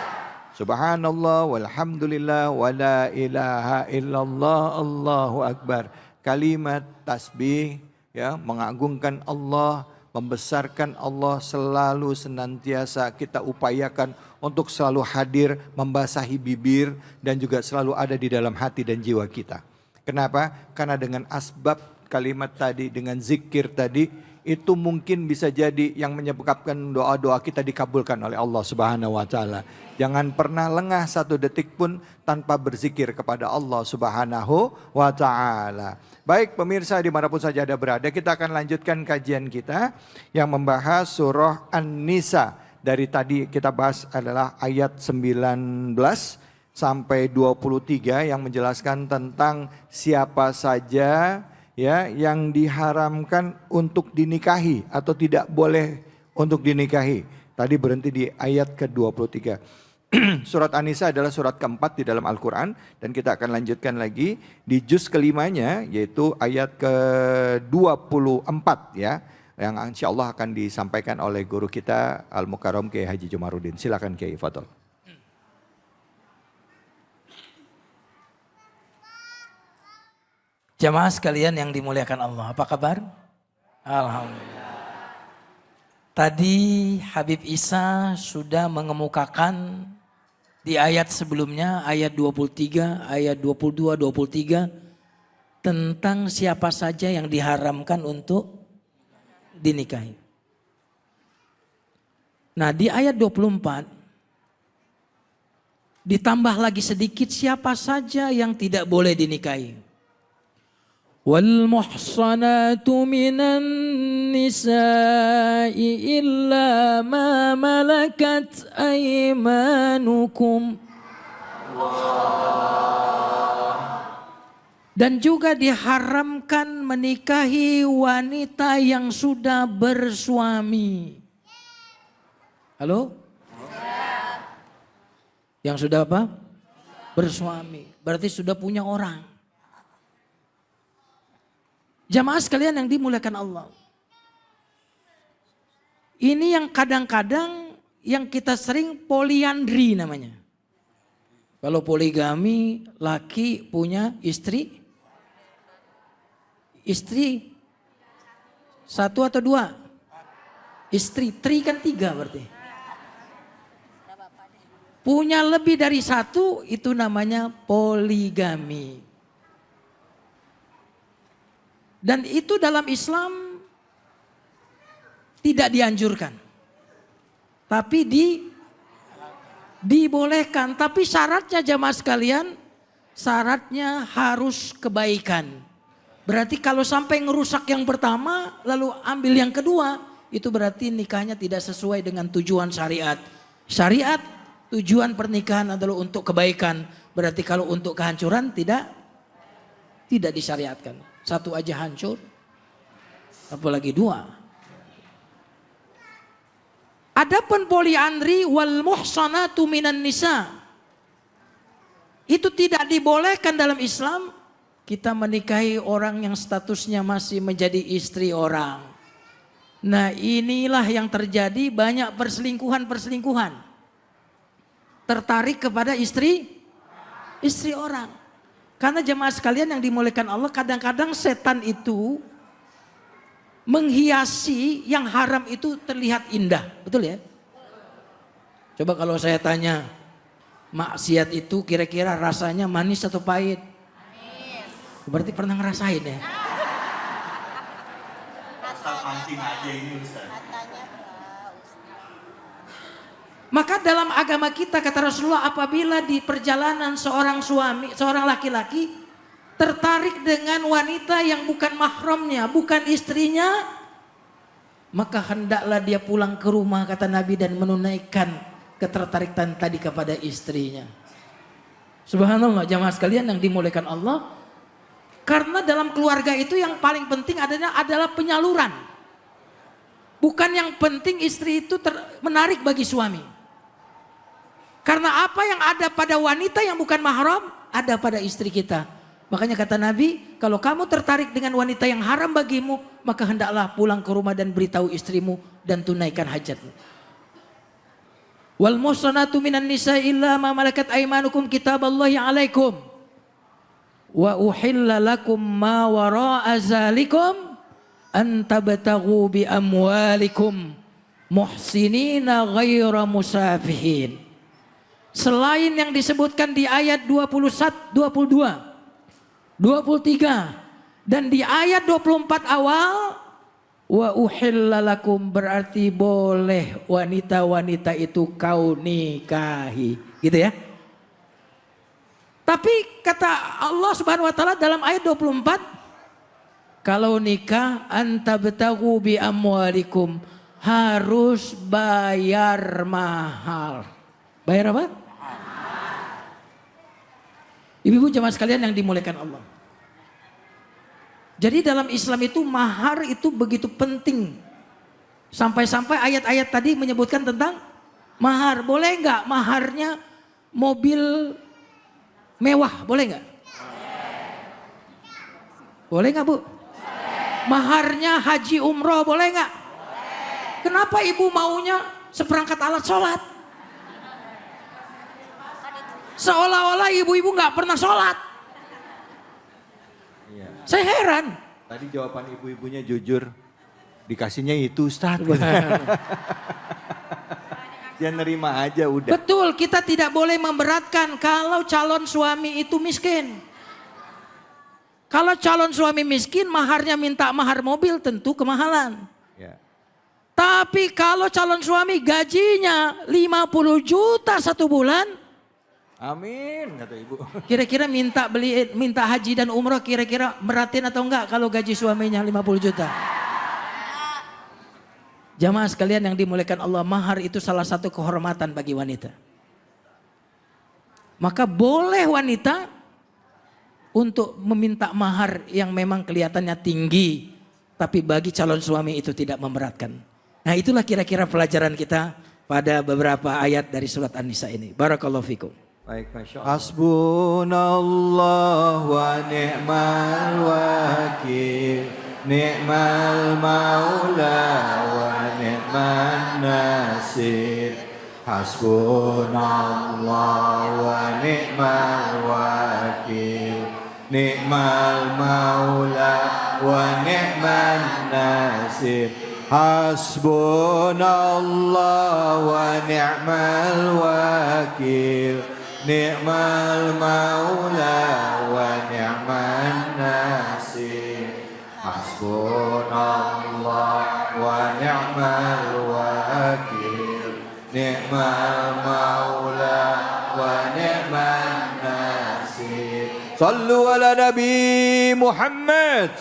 Subhanallah walhamdulillah wa la ilaha illallah Allahu akbar. Kalimat tasbih ya, mengagungkan Allah, membesarkan Allah, selalu senantiasa kita upayakan untuk selalu hadir, membasahi bibir dan juga selalu ada di dalam hati dan jiwa kita. Kenapa? Karena dengan asbab kalimat tadi, dengan zikir tadi, itu mungkin bisa jadi yang menyebabkan doa-doa kita dikabulkan oleh Allah Subhanahu wa taala. Jangan pernah lengah satu detik pun tanpa berzikir kepada Allah Subhanahu wa taala. Baik pemirsa dimanapun saja Anda berada, kita akan lanjutkan kajian kita yang membahas surah An-Nisa. Dari tadi kita bahas adalah ayat 19 sampai 23 yang menjelaskan tentang siapa saja ya yang diharamkan untuk dinikahi atau tidak boleh untuk dinikahi. Tadi berhenti di ayat ke-23. Surat An-Nisa adalah surat keempat di dalam Al-Quran dan kita akan lanjutkan lagi di juz kelimanya yaitu ayat ke-24 ya, yang insya Allah akan disampaikan oleh guru kita Al-Mukarram Kiai Haji Jumaruddin. Silakan Kiai, fadhol. Jamaah sekalian yang dimuliakan Allah, apa kabar? Alhamdulillah. Tadi Habib Isa sudah mengemukakan di ayat sebelumnya, ayat 23, ayat 22, 23, tentang siapa saja yang diharamkan untuk dinikahi. Nah di ayat 24, ditambah lagi sedikit siapa saja yang tidak boleh dinikahi. Wal muhsanatu minan nisa'i illa ma malakat aymanukum. Dan juga diharamkan menikahi wanita yang sudah bersuami. Halo? Yang sudah apa? Bersuami. Berarti sudah punya orang. Jamaah sekalian yang dimuliakan Allah. Ini yang kadang-kadang yang kita sering poliandri namanya. Kalau poligami, laki punya istri satu atau dua? Istri, tri kan tiga berarti. Punya lebih dari satu itu namanya poligami. Dan itu dalam Islam tidak dianjurkan. Tapi dibolehkan. Tapi syaratnya jamaah sekalian, syaratnya harus kebaikan. Berarti kalau sampai ngerusak yang pertama lalu ambil yang kedua, itu berarti nikahnya tidak sesuai dengan tujuan syariat. Syariat tujuan pernikahan adalah untuk kebaikan. Berarti kalau untuk kehancuran tidak disyariatkan. Satu aja hancur, apalagi dua. Adapun poliandri wal muhsanatu minan nisa, itu tidak dibolehkan dalam Islam. Kita menikahi orang yang statusnya masih menjadi istri orang. Nah inilah yang terjadi, banyak perselingkuhan. tertarik kepada istri orang. Karena jemaah sekalian yang dimuliakan Allah, kadang-kadang setan itu menghiasi yang haram itu terlihat indah. Betul ya? Coba kalau saya tanya, maksiat itu kira-kira rasanya manis atau pahit? Berarti pernah ngerasain ya? Maka dalam agama kita kata Rasulullah, apabila di perjalanan seorang laki-laki tertarik dengan wanita yang bukan mahramnya, bukan istrinya, maka hendaklah dia pulang ke rumah kata Nabi dan menunaikan ketertarikan tadi kepada istrinya. Subhanallah jamaah sekalian yang dimuliakan Allah. Karena dalam keluarga itu yang paling penting adalah penyaluran. Bukan yang penting istri itu menarik bagi suami. Karena apa yang ada pada wanita yang bukan mahram, ada pada istri kita. Makanya kata Nabi, kalau kamu tertarik dengan wanita yang haram bagimu, maka hendaklah pulang ke rumah dan beritahu istrimu dan tunaikan hajatmu. Wal muhsanatu minan nisa illa ma malakat aymanukum kitaballahi alaikum. Wa uhilla lakum ma wara'a zalikum an tabtaghu bi amwalikum muhsinina ghaira musafihin. Selain yang disebutkan di ayat 21, 22, 23 dan di ayat 24 awal, wa uhilla lakum berarti boleh wanita-wanita itu kau nikahi, gitu ya. Tapi kata Allah Subhanahu wa taala dalam ayat 24, kalau nikah antabtaghu bi amwalikum, harus bayar mahal. Bayar apa? Ibu-ibu jemaah sekalian yang dimuliakan Allah. Jadi dalam Islam itu mahar itu begitu penting. Sampai-sampai ayat-ayat tadi menyebutkan tentang mahar. Boleh nggak maharnya mobil mewah? Boleh nggak? Boleh nggak Bu? Maharnya haji umroh boleh nggak? Kenapa ibu maunya seperangkat alat sholat? Seolah-olah ibu-ibu nggak pernah sholat. Iya. Saya heran. Tadi jawaban ibu-ibunya jujur. Dikasihnya itu Ustaz. Dia nerima aja udah. Betul, kita tidak boleh memberatkan kalau calon suami itu miskin. Kalau calon suami miskin, maharnya minta mahar mobil tentu kemahalan. Ya. Tapi kalau calon suami gajinya 50 juta satu bulan, Amin kata ibu. kira-kira minta haji dan umroh kira-kira meratin atau enggak kalau gaji suaminya 50 juta? Jamaah sekalian yang dimuliakan Allah, mahar itu salah satu kehormatan bagi wanita. Maka boleh wanita untuk meminta mahar yang memang kelihatannya tinggi, tapi bagi calon suami itu tidak memberatkan. Nah itulah kira-kira pelajaran kita pada beberapa ayat dari surat An-Nisa ini. Barakallahu fikum. Baik, Masya Allah. Hasbunallah wa ni'mal wakil, ni'mal maula wa ni'man nasir. Hasbunallah wa ni'mal wakil, ni'mal maula wa ni'man nasir. Hasbunallah wa ni'mal wakil, ni'mal maula wa ni'man nasir. Hasbunallah wa ni'mal wakil, ni'mal maula wa ni'man nasir. Sallu ala Nabi Muhammad.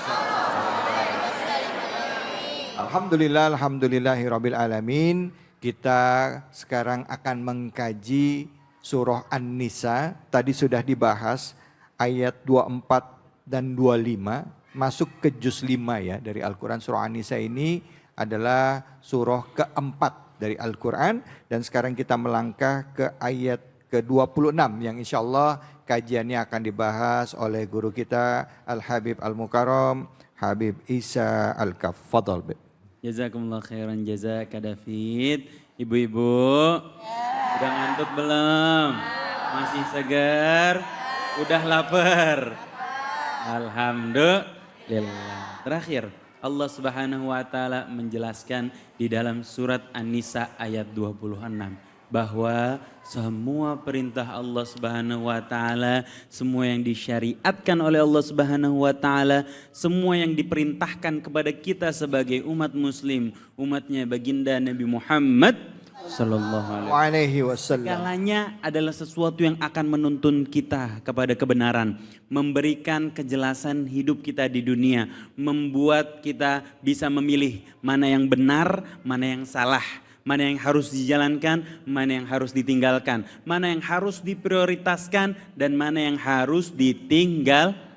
Alhamdulillahirabbil alamin. Kita sekarang akan mengkaji surah An-Nisa. Tadi sudah dibahas ayat 24 dan 25, masuk ke juz 5 ya dari Al-Quran. Surah An-Nisa ini adalah surah keempat dari Al-Quran. Dan sekarang kita melangkah ke ayat ke-26 yang insya Allah kajiannya akan dibahas oleh guru kita Al-Habib Al-Mukarram Habib Isa Al-Kaf. Fadal. Jazakumullah khairan jazak David. Ibu-ibu. Udah ngantuk belum? Masih segar? Udah lapar? Alhamdulillah. Terakhir, Allah Subhanahu wa taala menjelaskan di dalam surat An-Nisa ayat 26 bahwa semua perintah Allah Subhanahu wa taala, semua yang disyariatkan oleh Allah Subhanahu wa taala, semua yang diperintahkan kepada kita sebagai umat muslim, umatnya baginda Nabi Muhammad sallallahu alaihi wasallam, segalanya adalah sesuatu yang akan menuntun kita kepada kebenaran, memberikan kejelasan hidup kita di dunia, membuat kita bisa memilih mana yang benar, mana yang salah, mana yang harus dijalankan, mana yang harus ditinggalkan, mana yang harus diprioritaskan dan mana yang harus ditinggalkan.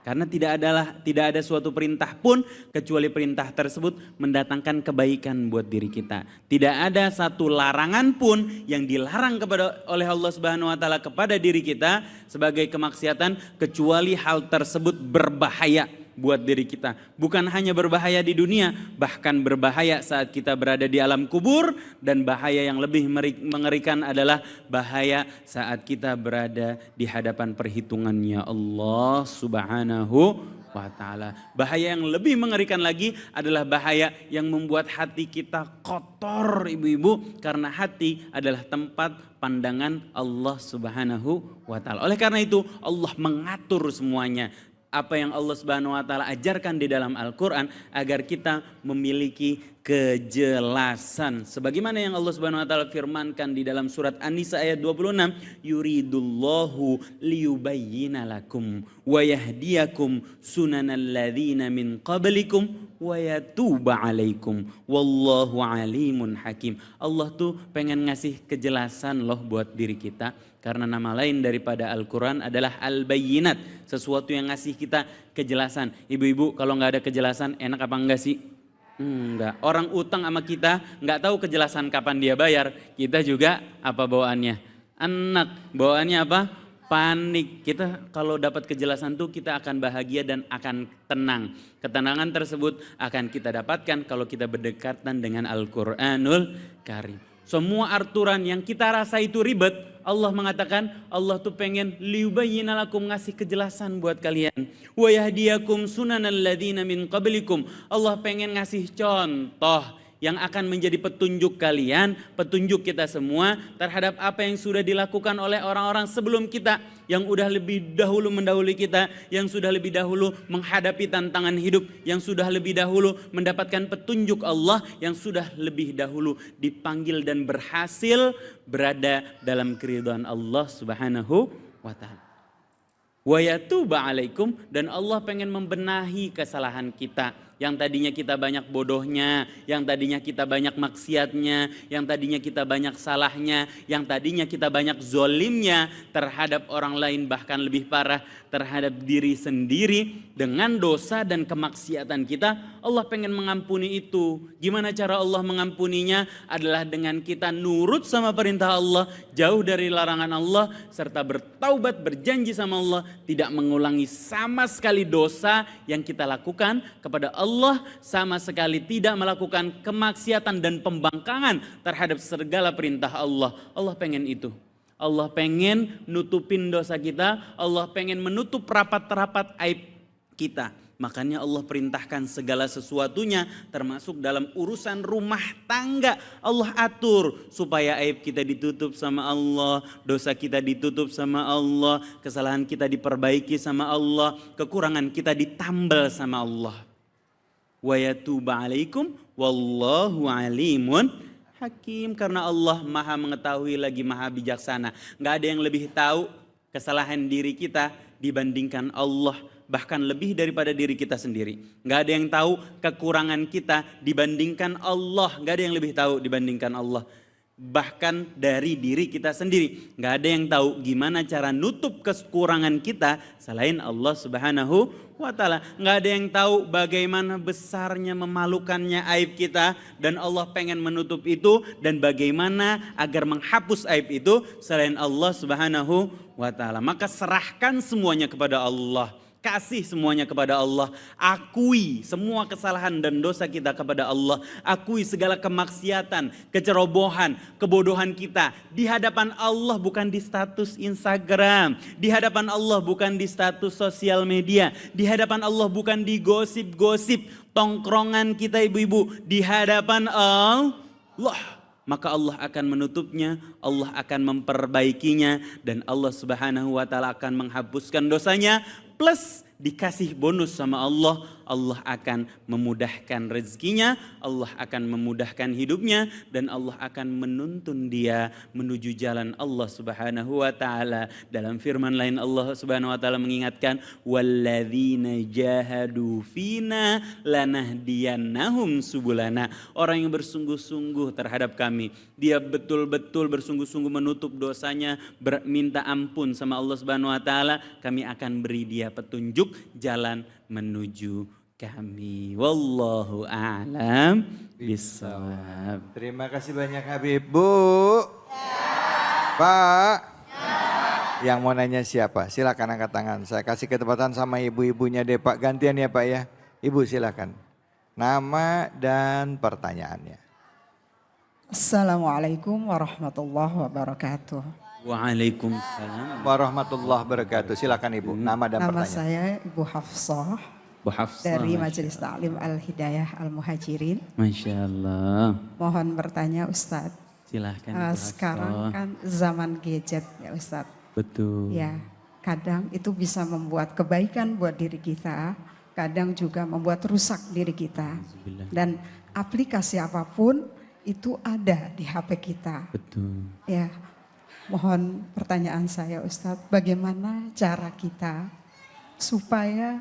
Karena tidak ada suatu perintah pun kecuali perintah tersebut mendatangkan kebaikan buat diri kita. Tidak ada satu larangan pun yang dilarang oleh Allah Subhanahu wa taala kepada diri kita sebagai kemaksiatan kecuali hal tersebut berbahaya buat diri kita. Bukan hanya berbahaya di dunia, bahkan berbahaya saat kita berada di alam kubur, dan bahaya yang lebih mengerikan adalah bahaya saat kita berada di hadapan perhitungannya Allah Subhanahu wa taala. Bahaya yang lebih mengerikan lagi adalah bahaya yang membuat hati kita kotor, ibu-ibu, karena hati adalah tempat pandangan Allah Subhanahu wa taala. Oleh karena itu Allah mengatur semuanya. Apa yang Allah Subhanahu wa taala ajarkan di dalam Al-Qur'an agar kita memiliki kejelasan. Sebagaimana yang Allah Subhanahu wa taala firmankan di dalam surat An-Nisa ayat 26, yuridullahu liyubayyina lakum wa yahdiyakum sunanal ladzina min qablikum wa yatuba alaikum wallahu alimun hakim. Allah tuh pengen ngasih kejelasan loh buat diri kita. Karena nama lain daripada Al-Quran adalah Al-Bayyinat. Sesuatu yang ngasih kita kejelasan. Ibu-ibu kalau nggak ada kejelasan enak apa enggak sih? Enggak. Orang utang sama kita nggak tahu kejelasan kapan dia bayar. Kita juga apa bawaannya? Enak. Bawaannya apa? Panik. Kita kalau dapat kejelasan tuh kita akan bahagia dan akan tenang. Ketenangan tersebut akan kita dapatkan kalau kita berdekatan dengan Al-Quranul Karim. Semua aturan yang kita rasa itu ribet, Allah mengatakan Allah tuh pengen liyubayyina lakum, ngasih kejelasan buat kalian. Wa yahdiyakum sunanal ladzina min qablikum. Allah pengen ngasih contoh yang akan menjadi petunjuk kalian, petunjuk kita semua terhadap apa yang sudah dilakukan oleh orang-orang sebelum kita, yang udah lebih dahulu mendahului kita, yang sudah lebih dahulu menghadapi tantangan hidup, yang sudah lebih dahulu mendapatkan petunjuk Allah, yang sudah lebih dahulu dipanggil dan berhasil berada dalam keridhaan Allah Subhanahu wa taala. Wa yatuba alaikum, dan Allah pengen membenahi kesalahan kita. Yang tadinya kita banyak bodohnya, yang tadinya kita banyak maksiatnya, yang tadinya kita banyak salahnya, yang tadinya kita banyak zolimnya terhadap orang lain, bahkan lebih parah terhadap diri sendiri dengan dosa dan kemaksiatan kita. Allah pengen mengampuni itu. Gimana cara Allah mengampuninya? Adalah dengan kita nurut sama perintah Allah, jauh dari larangan Allah, serta bertaubat, berjanji sama Allah tidak mengulangi sama sekali dosa yang kita lakukan kepada Allah, sama sekali tidak melakukan kemaksiatan dan pembangkangan terhadap segala perintah Allah. Allah pengen itu. Allah pengen nutupin dosa kita. Allah pengen menutup rapat-rapat aib kita. Makanya Allah perintahkan segala sesuatunya termasuk dalam urusan rumah tangga. Allah atur supaya aib kita ditutup sama Allah, dosa kita ditutup sama Allah, kesalahan kita diperbaiki sama Allah, kekurangan kita ditambal sama Allah. Wa yatuba alaikum wallahu alimun hakim, karena Allah maha mengetahui lagi maha bijaksana. Gak ada yang lebih tahu kesalahan diri kita dibandingkan Allah, bahkan lebih daripada diri kita sendiri. Gak ada yang tahu kekurangan kita dibandingkan Allah, gak ada yang lebih tahu dibandingkan Allah, bahkan dari diri kita sendiri. Gak ada yang tahu gimana cara nutup kekurangan kita selain Allah Subhanahu wa taala. Gak ada yang tahu bagaimana besarnya memalukannya aib kita, dan Allah pengen menutup itu, dan bagaimana agar menghapus aib itu selain Allah Subhanahu wa taala. Maka serahkan semuanya kepada Allah. Kasih semuanya kepada Allah. Akui semua kesalahan dan dosa kita kepada Allah. Akui segala kemaksiatan, kecerobohan, kebodohan kita. Di hadapan Allah, bukan di status Instagram. Di hadapan Allah, bukan di status sosial media. Di hadapan Allah, bukan di gosip-gosip tongkrongan kita ibu-ibu. Di hadapan Allah. Maka Allah akan menutupnya, Allah akan memperbaikinya, dan Allah Subhanahu wa taala akan menghapuskan dosanya, plus dikasih bonus sama Allah. Allah akan memudahkan rezekinya, Allah akan memudahkan hidupnya, dan Allah akan menuntun dia menuju jalan Allah Subhanahu wa taala. Dalam firman lain Allah Subhanahu wa taala mengingatkan, walladzina jahadu fina lanahdiyannahum subulana. Orang yang bersungguh-sungguh terhadap kami, dia betul-betul bersungguh-sungguh menutup dosanya, minta ampun sama Allah Subhanahu wa taala, kami akan beri dia petunjuk jalan menuju kami. Wallahu a'lam bishawab. Terima kasih banyak Habib. Bu. Pak. Yang mau nanya siapa? Silakan angkat tangan. Saya kasih kesempatan sama ibu-ibunya deh Pak. Gantian ya Pak ya. Ibu silakan. Nama dan pertanyaannya. Assalamualaikum warahmatullahi wabarakatuh. Waalaikumsalam Warahmatullahi wabarakatuh. Silakan Ibu. Nama dan Nama pertanyaan. saya Ibu Hafsah Bu Hafsah. dari Majelis Ta'lim Al-Hidayah Al-Muhajirin. Masya Allah. Mohon bertanya Ustadz. Silahkan. Sekarang kan zaman gadget ya Ustadz. Betul. Ya, kadang itu bisa membuat kebaikan buat diri kita, kadang juga membuat rusak diri kita. Dan aplikasi apapun itu ada di HP kita. Betul. Ya, mohon pertanyaan saya Ustadz, bagaimana cara kita supaya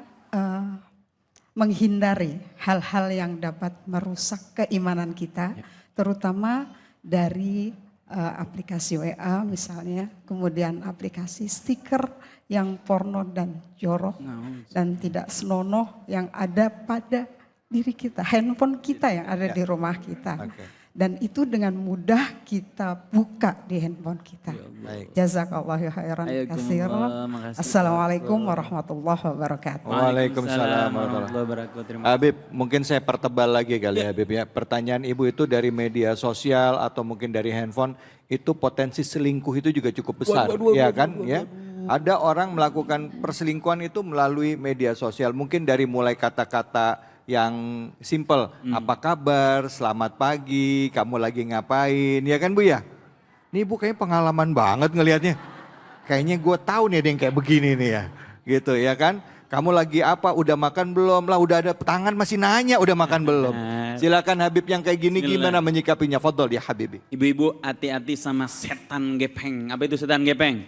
menghindari hal-hal yang dapat merusak keimanan kita, terutama dari aplikasi WA misalnya, kemudian aplikasi stiker yang porno dan jorok dan tidak senonoh yang ada pada diri kita, handphone kita yang ada di rumah kita. Dan itu dengan mudah kita buka di handphone kita. Jazakallahu khairan katsiran. Assalamualaikum warahmatullahi wabarakatuh. Waalaikumsalam warahmatullahi wabarakatuh. Habib, mungkin saya pertebal lagi kali ya Habib ya. Pertanyaan Ibu itu dari media sosial atau mungkin dari handphone, itu potensi selingkuh itu juga cukup besar, ya kan? Ya. Ada orang melakukan perselingkuhan itu melalui media sosial, mungkin dari mulai kata-kata yang simple, apa kabar, selamat pagi, kamu lagi ngapain, ya kan Bu ya? Nih Bu kayaknya pengalaman banget ngelihatnya. Kayaknya gue tahu nih ada yang kayak begini nih ya, gitu ya kan? Kamu lagi apa, udah makan belum lah, udah ada tangan masih nanya udah makan belum. Silakan Habib yang kayak gini gimana menyikapinya, fadhol ya Habibi. Ibu-ibu hati-hati sama setan gepeng. Apa itu setan gepeng?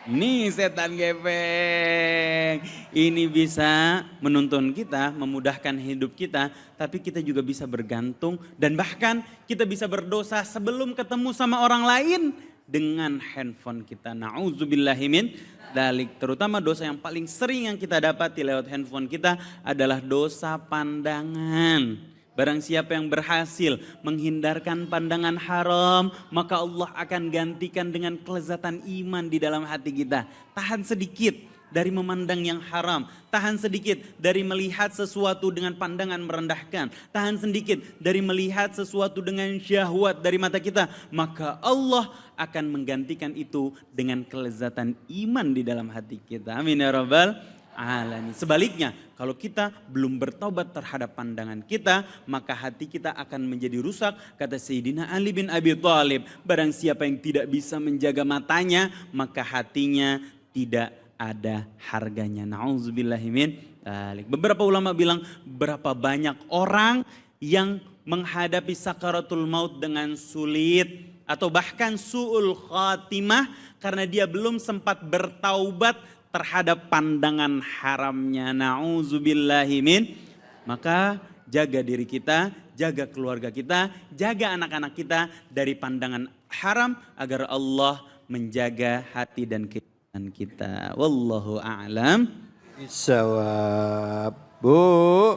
Nih setan gepeng, ini bisa menuntun kita, memudahkan hidup kita, tapi kita juga bisa bergantung dan bahkan kita bisa berdosa sebelum ketemu sama orang lain dengan handphone kita. Na'udzubillahimin dalik. Terutama dosa yang paling sering yang kita dapati lewat handphone kita adalah dosa pandangan. Barang siapa yang berhasil menghindarkan pandangan haram, maka Allah akan gantikan dengan kelezatan iman di dalam hati kita. Tahan sedikit dari memandang yang haram. Tahan sedikit dari melihat sesuatu dengan pandangan merendahkan. Tahan sedikit dari melihat sesuatu dengan syahwat dari mata kita. Maka Allah akan menggantikan itu dengan kelezatan iman di dalam hati kita. Amin ya rabbal alamin. Sebaliknya, kalau kita belum bertobat terhadap pandangan kita, maka hati kita akan menjadi rusak. Kata Sayyidina Ali bin Abi Thalib, barang siapa yang tidak bisa menjaga matanya, maka hatinya tidak ada harganya. Na'udzubillahimin dzalik. Beberapa ulama bilang, berapa banyak orang yang menghadapi sakaratul maut dengan sulit atau bahkan su'ul khatimah karena dia belum sempat bertaubat terhadap pandangan haramnya. Na'udzubillahimin. Maka jaga diri kita, jaga keluarga kita, jaga anak-anak kita dari pandangan haram agar Allah menjaga hati dan keimanan kita. Wallahu a'lam. Bisawab. Bu.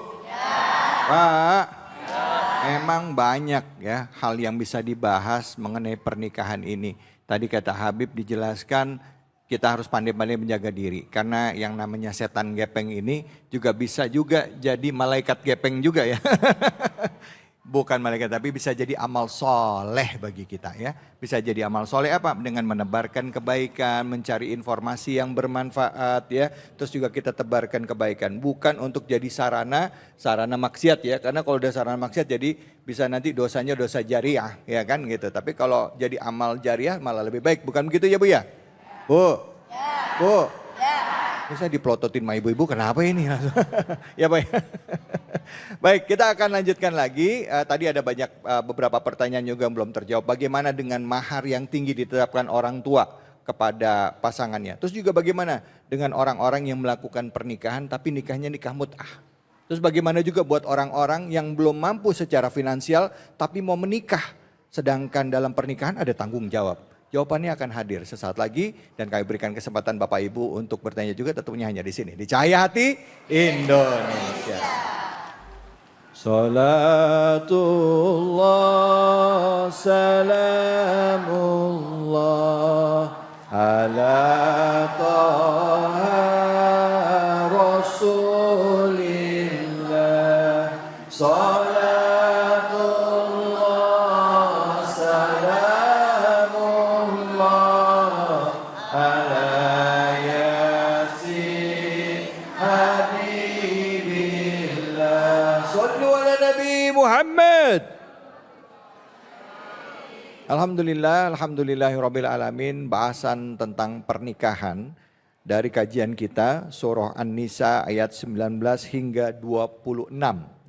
Pak. Memang banyak ya hal yang bisa dibahas mengenai pernikahan ini. Tadi kata Habib dijelaskan kita harus pandai-pandai menjaga diri. Karena yang namanya setan gepeng ini juga bisa juga jadi malaikat gepeng juga ya. Bukan malaikat tapi bisa jadi amal soleh bagi kita ya. Bisa jadi amal soleh apa? Dengan menebarkan kebaikan, mencari informasi yang bermanfaat ya. Terus juga kita tebarkan kebaikan. Bukan untuk jadi sarana maksiat ya. Karena kalau udah sarana maksiat jadi bisa nanti dosanya dosa jariah ya kan gitu. Tapi kalau jadi amal jariah malah lebih baik. Bukan begitu ya Bu ya? Bu, Bu, bisa dipelototin sama ibu-ibu kenapa ini? Ya Pak. Baik, kita akan lanjutkan lagi. Tadi ada banyak beberapa pertanyaan juga yang belum terjawab. Bagaimana dengan mahar yang tinggi ditetapkan orang tua kepada pasangannya? Terus juga bagaimana dengan orang-orang yang melakukan pernikahan tapi nikahnya nikah mut'ah? Terus bagaimana juga buat orang-orang yang belum mampu secara finansial tapi mau menikah sedangkan dalam pernikahan ada tanggung jawab? Jawabannya akan hadir sesaat lagi dan kami berikan kesempatan Bapak Ibu untuk bertanya juga tentunya hanya di sini di Cahaya Hati Indonesia. Salatullah salamullah ala taha rasulillah. Alhamdulillahirabbil alamin. Bahasan tentang pernikahan dari kajian kita surah An-Nisa ayat 19 hingga 26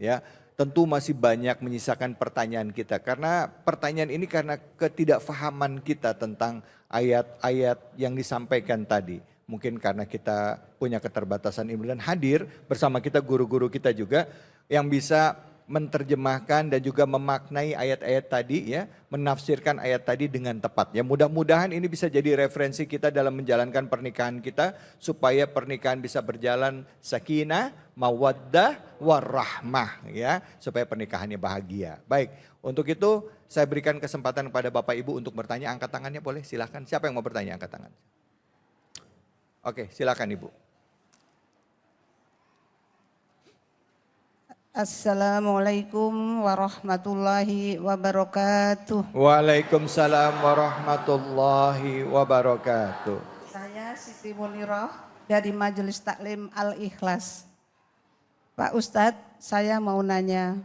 ya. Tentu masih banyak menyisakan pertanyaan kita karena pertanyaan ini karena ketidakfahaman kita tentang ayat-ayat yang disampaikan tadi. Mungkin karena kita punya keterbatasan ilmu dan hadir bersama kita guru-guru kita juga yang bisa menerjemahkan dan juga memaknai ayat-ayat tadi ya, menafsirkan ayat tadi dengan tepat. Ya mudah-mudahan ini bisa jadi referensi kita dalam menjalankan pernikahan kita supaya pernikahan bisa berjalan sakinah, mawaddah, warahmah ya, supaya pernikahannya bahagia. Baik, untuk itu saya berikan kesempatan kepada Bapak Ibu untuk bertanya. Angkat tangannya boleh, silakan. Siapa yang mau bertanya angkat tangan? Oke, silakan Ibu. Assalamualaikum warahmatullahi wabarakatuh. Waalaikumsalam warahmatullahi wabarakatuh. Saya Siti Munirah dari Majelis Taklim Al-Ikhlas. Pak Ustadz, saya mau nanya,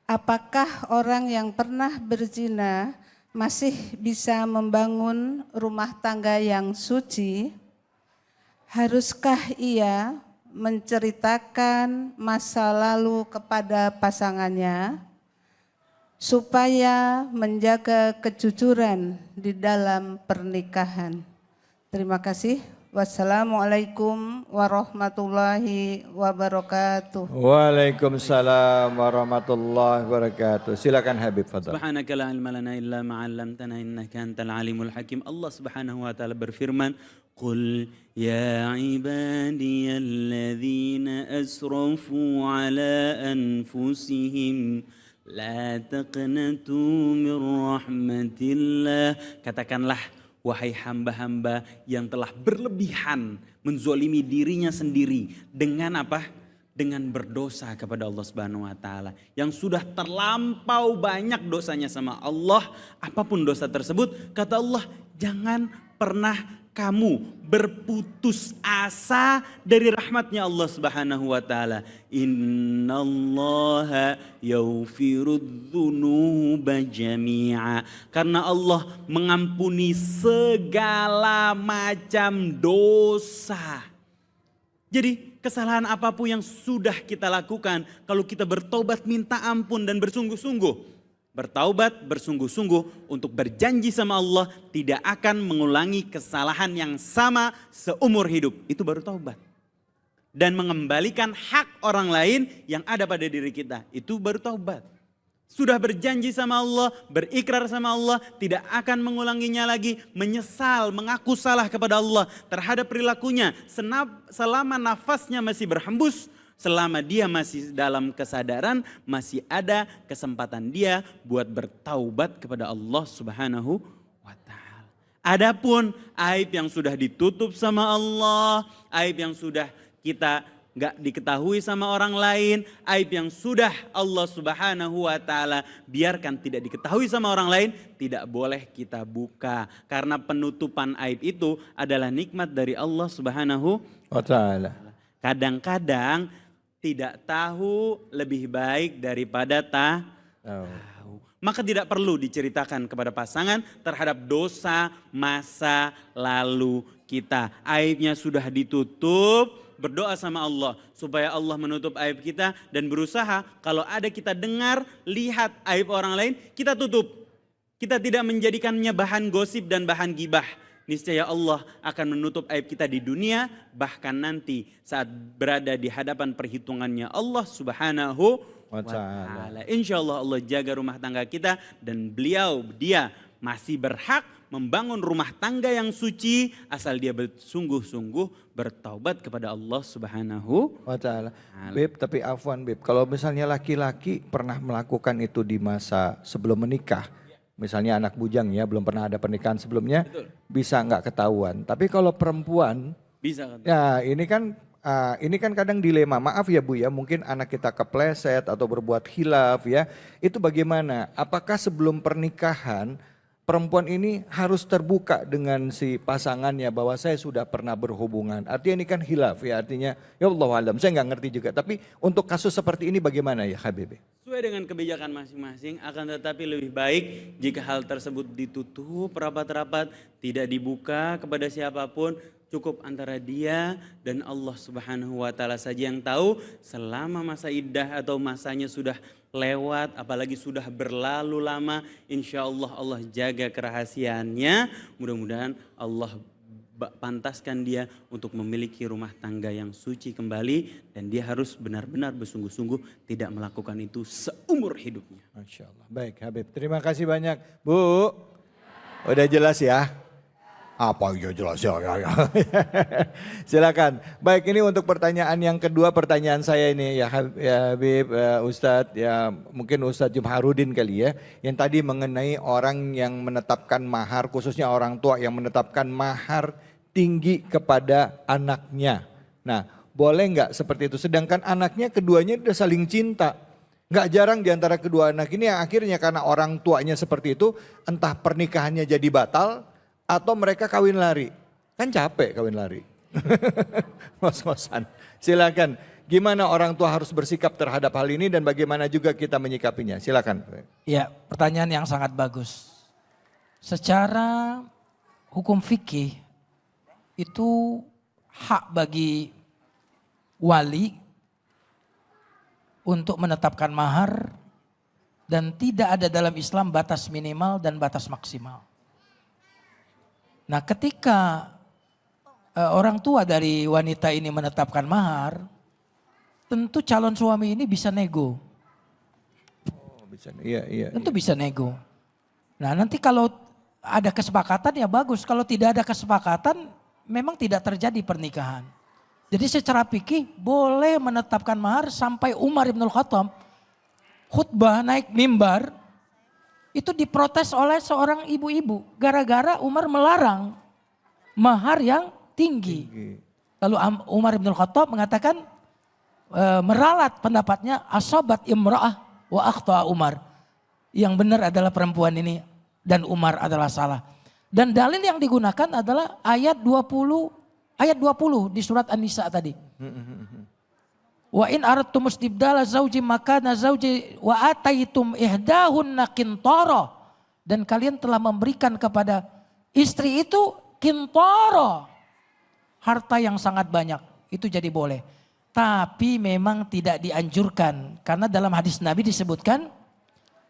apakah orang yang pernah berzina masih bisa membangun rumah tangga yang suci? Haruskah ia menceritakan masa lalu kepada pasangannya supaya menjaga kejujuran di dalam pernikahan? Terima kasih. Wassalamualaikum warahmatullahi wabarakatuh. Waalaikumsalam warahmatullahi wabarakatuh. Silakan Habib, fadhal. Subhanaka la ilma lana illa ma 'allamtana innaka antal alimul hakim. Allah Subhanahu wa taala berfirman, "Qul ya ibadiyalladzina asrafu ala anfusihim la taqnatu min rahmatillah." Katakanlah, wahai hamba-hamba yang telah berlebihan menzolimi dirinya sendiri dengan apa? Dengan berdosa kepada Allah Subhanahu wa taala. Yang sudah terlampau banyak dosanya sama Allah, apapun dosa tersebut, kata Allah, jangan pernah kamu berputus asa dari rahmatnya Allah Subhanahu wa taala. Innallaha yaghfirudz dzunuba jami'a. Karena Allah mengampuni segala macam dosa. Jadi kesalahan apapun yang sudah kita lakukan, kalau kita bertobat minta ampun dan bersungguh-sungguh, bertaubat bersungguh-sungguh untuk berjanji sama Allah tidak akan mengulangi kesalahan yang sama seumur hidup. Itu baru taubat. Dan mengembalikan hak orang lain yang ada pada diri kita. Itu baru taubat. Sudah berjanji sama Allah, berikrar sama Allah, tidak akan mengulanginya lagi, menyesal, mengaku salah kepada Allah terhadap perilakunya. Selama nafasnya masih berhembus, selama dia masih dalam kesadaran, masih ada kesempatan dia buat bertaubat kepada Allah Subhanahu wa ta'ala. Adapun aib yang sudah ditutup sama Allah, aib yang sudah kita nggak diketahui sama orang lain, aib yang sudah Allah Subhanahu wa taala biarkan tidak diketahui sama orang lain, tidak boleh kita buka. Karena penutupan aib itu adalah nikmat dari Allah Subhanahu wa taala. Kadang-kadang tidak tahu lebih baik daripada tahu. Maka tidak perlu diceritakan kepada pasangan terhadap dosa masa lalu kita. Aibnya sudah ditutup, berdoa sama Allah supaya Allah menutup aib kita dan berusaha kalau ada kita dengar, lihat aib orang lain, kita tutup. Kita tidak menjadikannya bahan gosip dan bahan gibah. Niscaya Allah akan menutup aib kita di dunia, bahkan nanti saat berada di hadapan perhitungannya Allah Subhanahu wa ta'ala. Insya Allah jaga rumah tangga kita dan dia masih berhak membangun rumah tangga yang suci asal dia bersungguh-sungguh bertaubat kepada Allah Subhanahu wa ta'ala. Beb, tapi afwan Beb, kalau misalnya laki-laki pernah melakukan itu di masa sebelum menikah, misalnya anak bujang ya, belum pernah ada pernikahan sebelumnya, betul, bisa nggak ketahuan. Tapi kalau perempuan, bisa. Ya ini kan kadang dilema, maaf ya Bu ya, mungkin anak kita kepleset atau berbuat khilaf ya, itu bagaimana? Apakah sebelum pernikahan perempuan ini harus terbuka dengan si pasangannya bahwa saya sudah pernah berhubungan? Artinya ini kan khilaf ya, artinya ya Allah alam, saya nggak ngerti juga. Tapi untuk kasus seperti ini bagaimana ya Habibie? Sesuai dengan kebijakan masing-masing, akan tetapi lebih baik jika hal tersebut ditutup rapat-rapat, tidak dibuka kepada siapapun. Cukup antara dia dan Allah Subhanahu wa taala saja yang tahu. Selama masa iddah atau masanya sudah lewat, apalagi sudah berlalu lama, insya Allah Allah jaga kerahasiaannya. Mudah-mudahan Allah pantaskan dia untuk memiliki rumah tangga yang suci kembali, dan dia harus benar-benar bersungguh-sungguh tidak melakukan itu seumur hidupnya. Masya Allah. Baik Habib, terima kasih banyak Bu. Udah jelas ya? Apa ya jelas ya. Silakan. Baik, ini untuk pertanyaan yang kedua, pertanyaan saya ini ya Habib, Ustadz, ya mungkin Ustadz Jumharudin kali ya, yang tadi mengenai orang yang menetapkan mahar, khususnya orang tua yang menetapkan mahar tinggi kepada anaknya. Nah, boleh nggak seperti itu? Sedangkan anaknya keduanya udah saling cinta. Nggak jarang di antara kedua anak ini yang akhirnya karena orang tuanya seperti itu, entah pernikahannya jadi batal atau mereka kawin lari. Kan capek kawin lari. Ngos-ngosan. Silakan. Gimana orang tua harus bersikap terhadap hal ini dan bagaimana juga kita menyikapinya? Silakan. Ya, pertanyaan yang sangat bagus. Secara hukum fikih itu hak bagi wali untuk menetapkan mahar, dan tidak ada dalam Islam batas minimal dan batas maksimal. Nah, ketika orang tua dari wanita ini menetapkan mahar, tentu calon suami ini bisa nego. Oh, bisa, iya. Tentu bisa nego. Nah, nanti kalau ada kesepakatan ya bagus. Kalau tidak ada kesepakatan, memang tidak terjadi pernikahan. Jadi secara fikih boleh menetapkan mahar sampai Umar Ibn Khattab khutbah naik mimbar. Itu diprotes oleh seorang ibu-ibu. Gara-gara Umar melarang mahar yang tinggi. Lalu Umar bin Khattab mengatakan, meralat pendapatnya, asabat imra'ah wa akhta Umar. Yang benar adalah perempuan ini dan Umar adalah salah. Dan dalil yang digunakan adalah ayat 20 di surat An-Nisa tadi. Wa in aradtum istibdala zauji makana zauji wa ataitum ihdahunna qintara, dan kalian telah memberikan kepada istri itu qintara, harta yang sangat banyak, itu jadi boleh. Tapi memang tidak dianjurkan karena dalam hadis Nabi disebutkan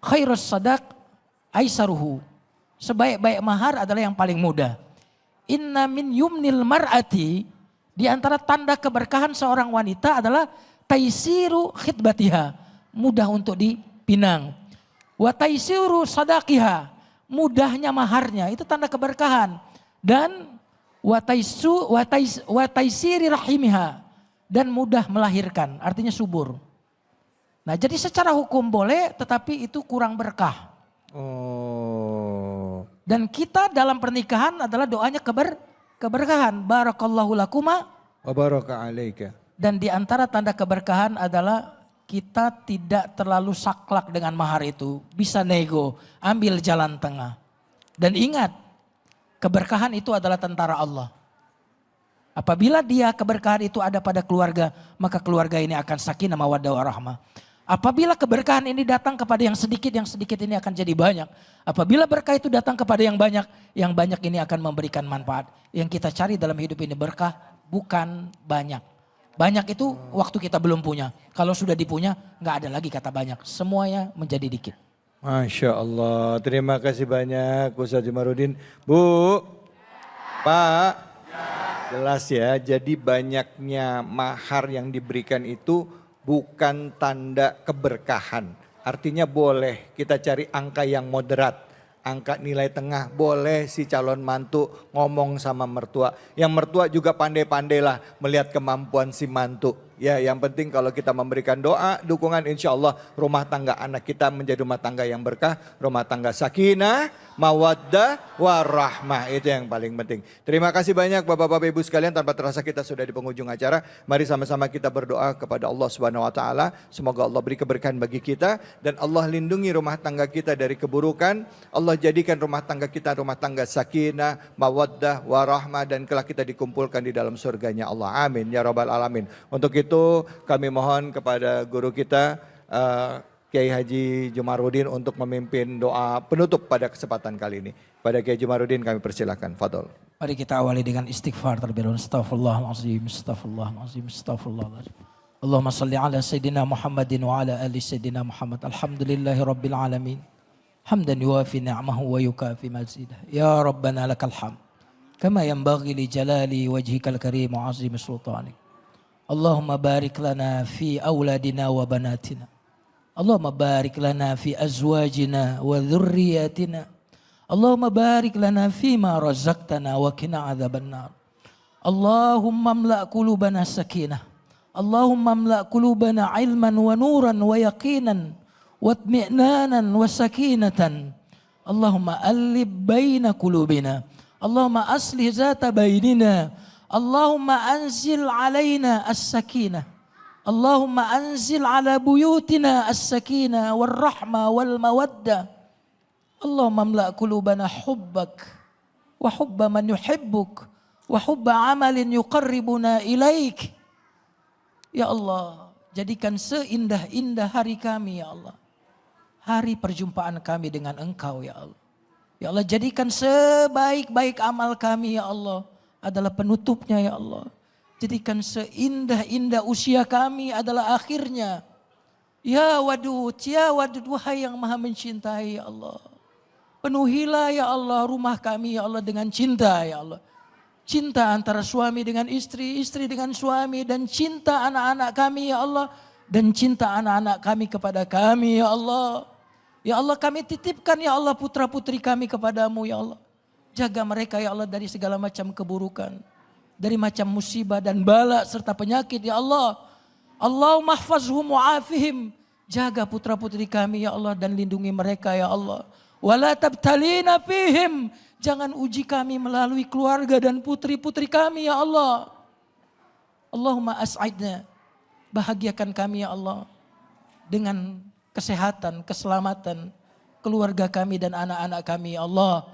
khairus sadaq aisaruhu, sebaik-baik mahar adalah yang paling mudah. Inna min yumnil mar'ati, di antara tanda keberkahan seorang wanita adalah taisiru khidbatiha, mudah untuk dipinang. Wa taisiru sadaqiha, mudahnya maharnya, itu tanda keberkahan. Dan wa taisiri rahimiha, dan mudah melahirkan, artinya subur. Nah, jadi secara hukum boleh, tetapi itu kurang berkah. Oh. Dan kita dalam pernikahan adalah doanya keberkahan. Barakallahu lakuma. Wa baraka alaika. Dan di antara tanda keberkahan adalah kita tidak terlalu saklek dengan mahar itu. Bisa nego, ambil jalan tengah. Dan ingat, keberkahan itu adalah tentara Allah. Apabila dia keberkahan itu ada pada keluarga, maka keluarga ini akan sakinah mawaddah warahmah. Apabila keberkahan ini datang kepada yang sedikit ini akan jadi banyak. Apabila berkah itu datang kepada yang banyak ini akan memberikan manfaat. Yang kita cari dalam hidup ini berkah, bukan banyak. Banyak itu waktu kita belum punya. Kalau sudah dipunya, nggak ada lagi kata banyak. Semuanya menjadi dikit. Masya Allah, terima kasih banyak Ustaz Jumarudin. Bu, Pak, jelas ya, jadi banyaknya mahar yang diberikan itu bukan tanda keberkahan. Artinya boleh kita cari angka yang moderat. Angka nilai tengah, boleh si calon mantu ngomong sama mertua. Yang mertua juga pandai-pandailah melihat kemampuan si mantu. Ya, yang penting kalau kita memberikan doa, dukungan, insya Allah rumah tangga anak kita menjadi rumah tangga yang berkah, rumah tangga sakinah, mawaddah, warahmah. Itu yang paling penting. Terima kasih banyak Bapak-Bapak Ibu sekalian, tanpa terasa kita sudah di penghujung acara. Mari sama-sama kita berdoa kepada Allah Subhanahu wa taala. Semoga Allah beri keberkahan bagi kita dan Allah lindungi rumah tangga kita dari keburukan. Allah jadikan rumah tangga kita rumah tangga sakinah, mawaddah, warahmah, dan kelak kita dikumpulkan di dalam surganya Allah. Amin ya rabbal alamin. Untuk itu kami mohon kepada guru kita Kiai Haji Jumarudin untuk memimpin doa penutup pada kesempatan kali ini. Pada Kiai Jumarudin kami persilakan. Fadol. Mari kita awali dengan istighfar terlebih dahulu. Astaghfirullahalazim, astaghfirullahalazim, astaghfirullahalazim. Allahumma salli ala Sayyidina Muhammadin wa ala ali Sayyidina Muhammad. Alhamdulillahi Rabbil Alamin. Hamdan yuwafi ni'amahu wa yukafi mazidah. Ya Rabbana lakal hamd. Kama yanbaghi li jalali wajhikal karim wa azimi sultanik. Allahumma barik lana fi awladina wa banatina. Allahumma barik lana fi azwajina wa dhurriyatina. Allahumma barik lana fima razaqtana wa qina adzaban nar. Allahumma amla' qulubana sakinah. Allahumma amla' qulubana ilman wa nuran wa yaqinan wa itmi'nanan wa sakinatan. Allahumma allib baina qulubina. Allahumma aslih zata bainina. Allahumma anzil alaina as-sakinah. Allahumma anzil ala buyutina as-sakinah wal rahmah wal mawaddah. Allahumma amla' qulubana hubbak wa hubba man yuhibbuk wa hubba amalin yuqarribuna ilaik. Ya Allah, jadikan seindah-indah hari kami ya Allah. Hari perjumpaan kami dengan Engkau ya Allah. Ya Allah, jadikan sebaik-baik amal kami ya Allah adalah penutupnya ya Allah. Jadikan seindah-indah usia kami adalah akhirnya. Ya Wadud, wahai yang maha mencintai ya Allah. Penuhilah ya Allah rumah kami ya Allah dengan cinta ya Allah. Cinta antara suami dengan istri, istri dengan suami, dan cinta anak-anak kami ya Allah. Dan cinta anak-anak kami kepada kami ya Allah. Ya Allah, kami titipkan ya Allah putra-putri kami kepadamu ya Allah. Jaga mereka ya Allah dari segala macam keburukan. Dari macam musibah dan bala serta penyakit ya Allah. Allahumma hfazhum wa'afihim. Jaga putra-putri kami ya Allah dan lindungi mereka ya Allah. Wala tabtalina fihim. Jangan uji kami melalui keluarga dan putri-putri kami ya Allah. Allahumma as'idna. Bahagiakan kami ya Allah. Dengan kesehatan, keselamatan keluarga kami dan anak-anak kami ya Allah.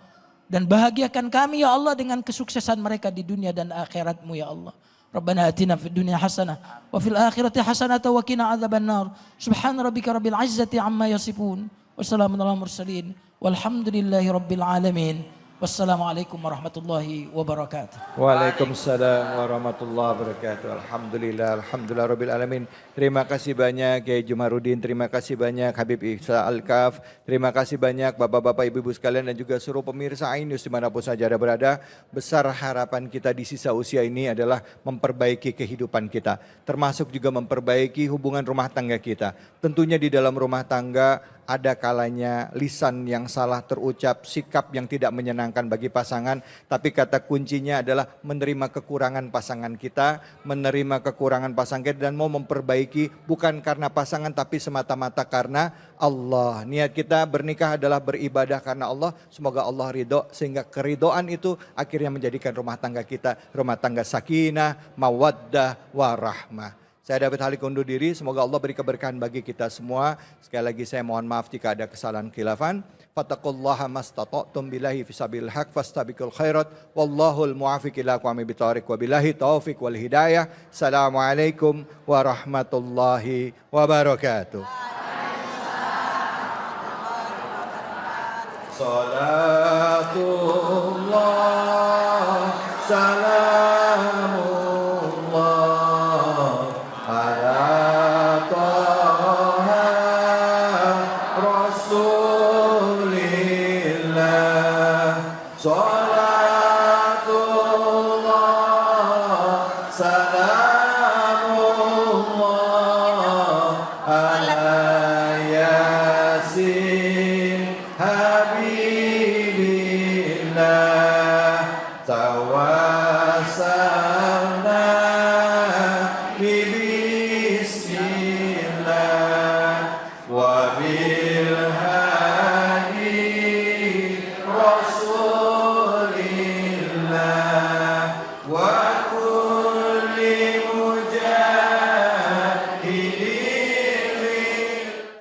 Dan bahagiakan kami ya Allah dengan kesuksesan mereka di dunia dan akhirat-Mu ya Allah. Rabbana atina fid dunya hasanah wa fil akhirati hasanah wa qina adzabannar. Subhana rabbika rabbil izzati amma yasifun. Wassalamun ala mursalin. Walhamdulillahi rabbil alamin. Wassalamualaikum warahmatullahi wabarakatuh. Waalaikumsalam warahmatullahi wabarakatuh. Alhamdulillah, alhamdulillah rabbil alamin. Terima kasih banyak Kiai Jumarudin, terima kasih banyak Habib Ihsan Al-Kaf, terima kasih banyak Bapak-bapak Ibu-ibu sekalian dan juga seluruh pemirsa Ain News dimanapun saja Anda berada. Besar harapan kita di sisa usia ini adalah memperbaiki kehidupan kita, termasuk juga memperbaiki hubungan rumah tangga kita. Tentunya di dalam rumah tangga ada kalanya lisan yang salah terucap, sikap yang tidak menyenangkan, menyenangkan bagi pasangan. Tapi kata kuncinya adalah menerima kekurangan pasangan kita, menerima kekurangan pasangan kita dan mau memperbaiki bukan karena pasangan tapi semata-mata karena Allah. Niat kita bernikah adalah beribadah karena Allah. Semoga Allah ridho sehingga keridoan itu akhirnya menjadikan rumah tangga kita rumah tangga sakinah, mawaddah, warahmah. Saya David Halik undur diri, semoga Allah beri keberkahan bagi kita semua. Sekali lagi saya mohon maaf jika ada kesalahan khilafan. Fattaqullaha mastata'tum billahi fisabilil haq fastabiqul khairat wallahul muwaffiq ila aqwamit thoriq wa billahi taufiq wal hidayah. Assalamualaikum warahmatullahi wabarakatuh. Salatullah salamullah ala taha rasul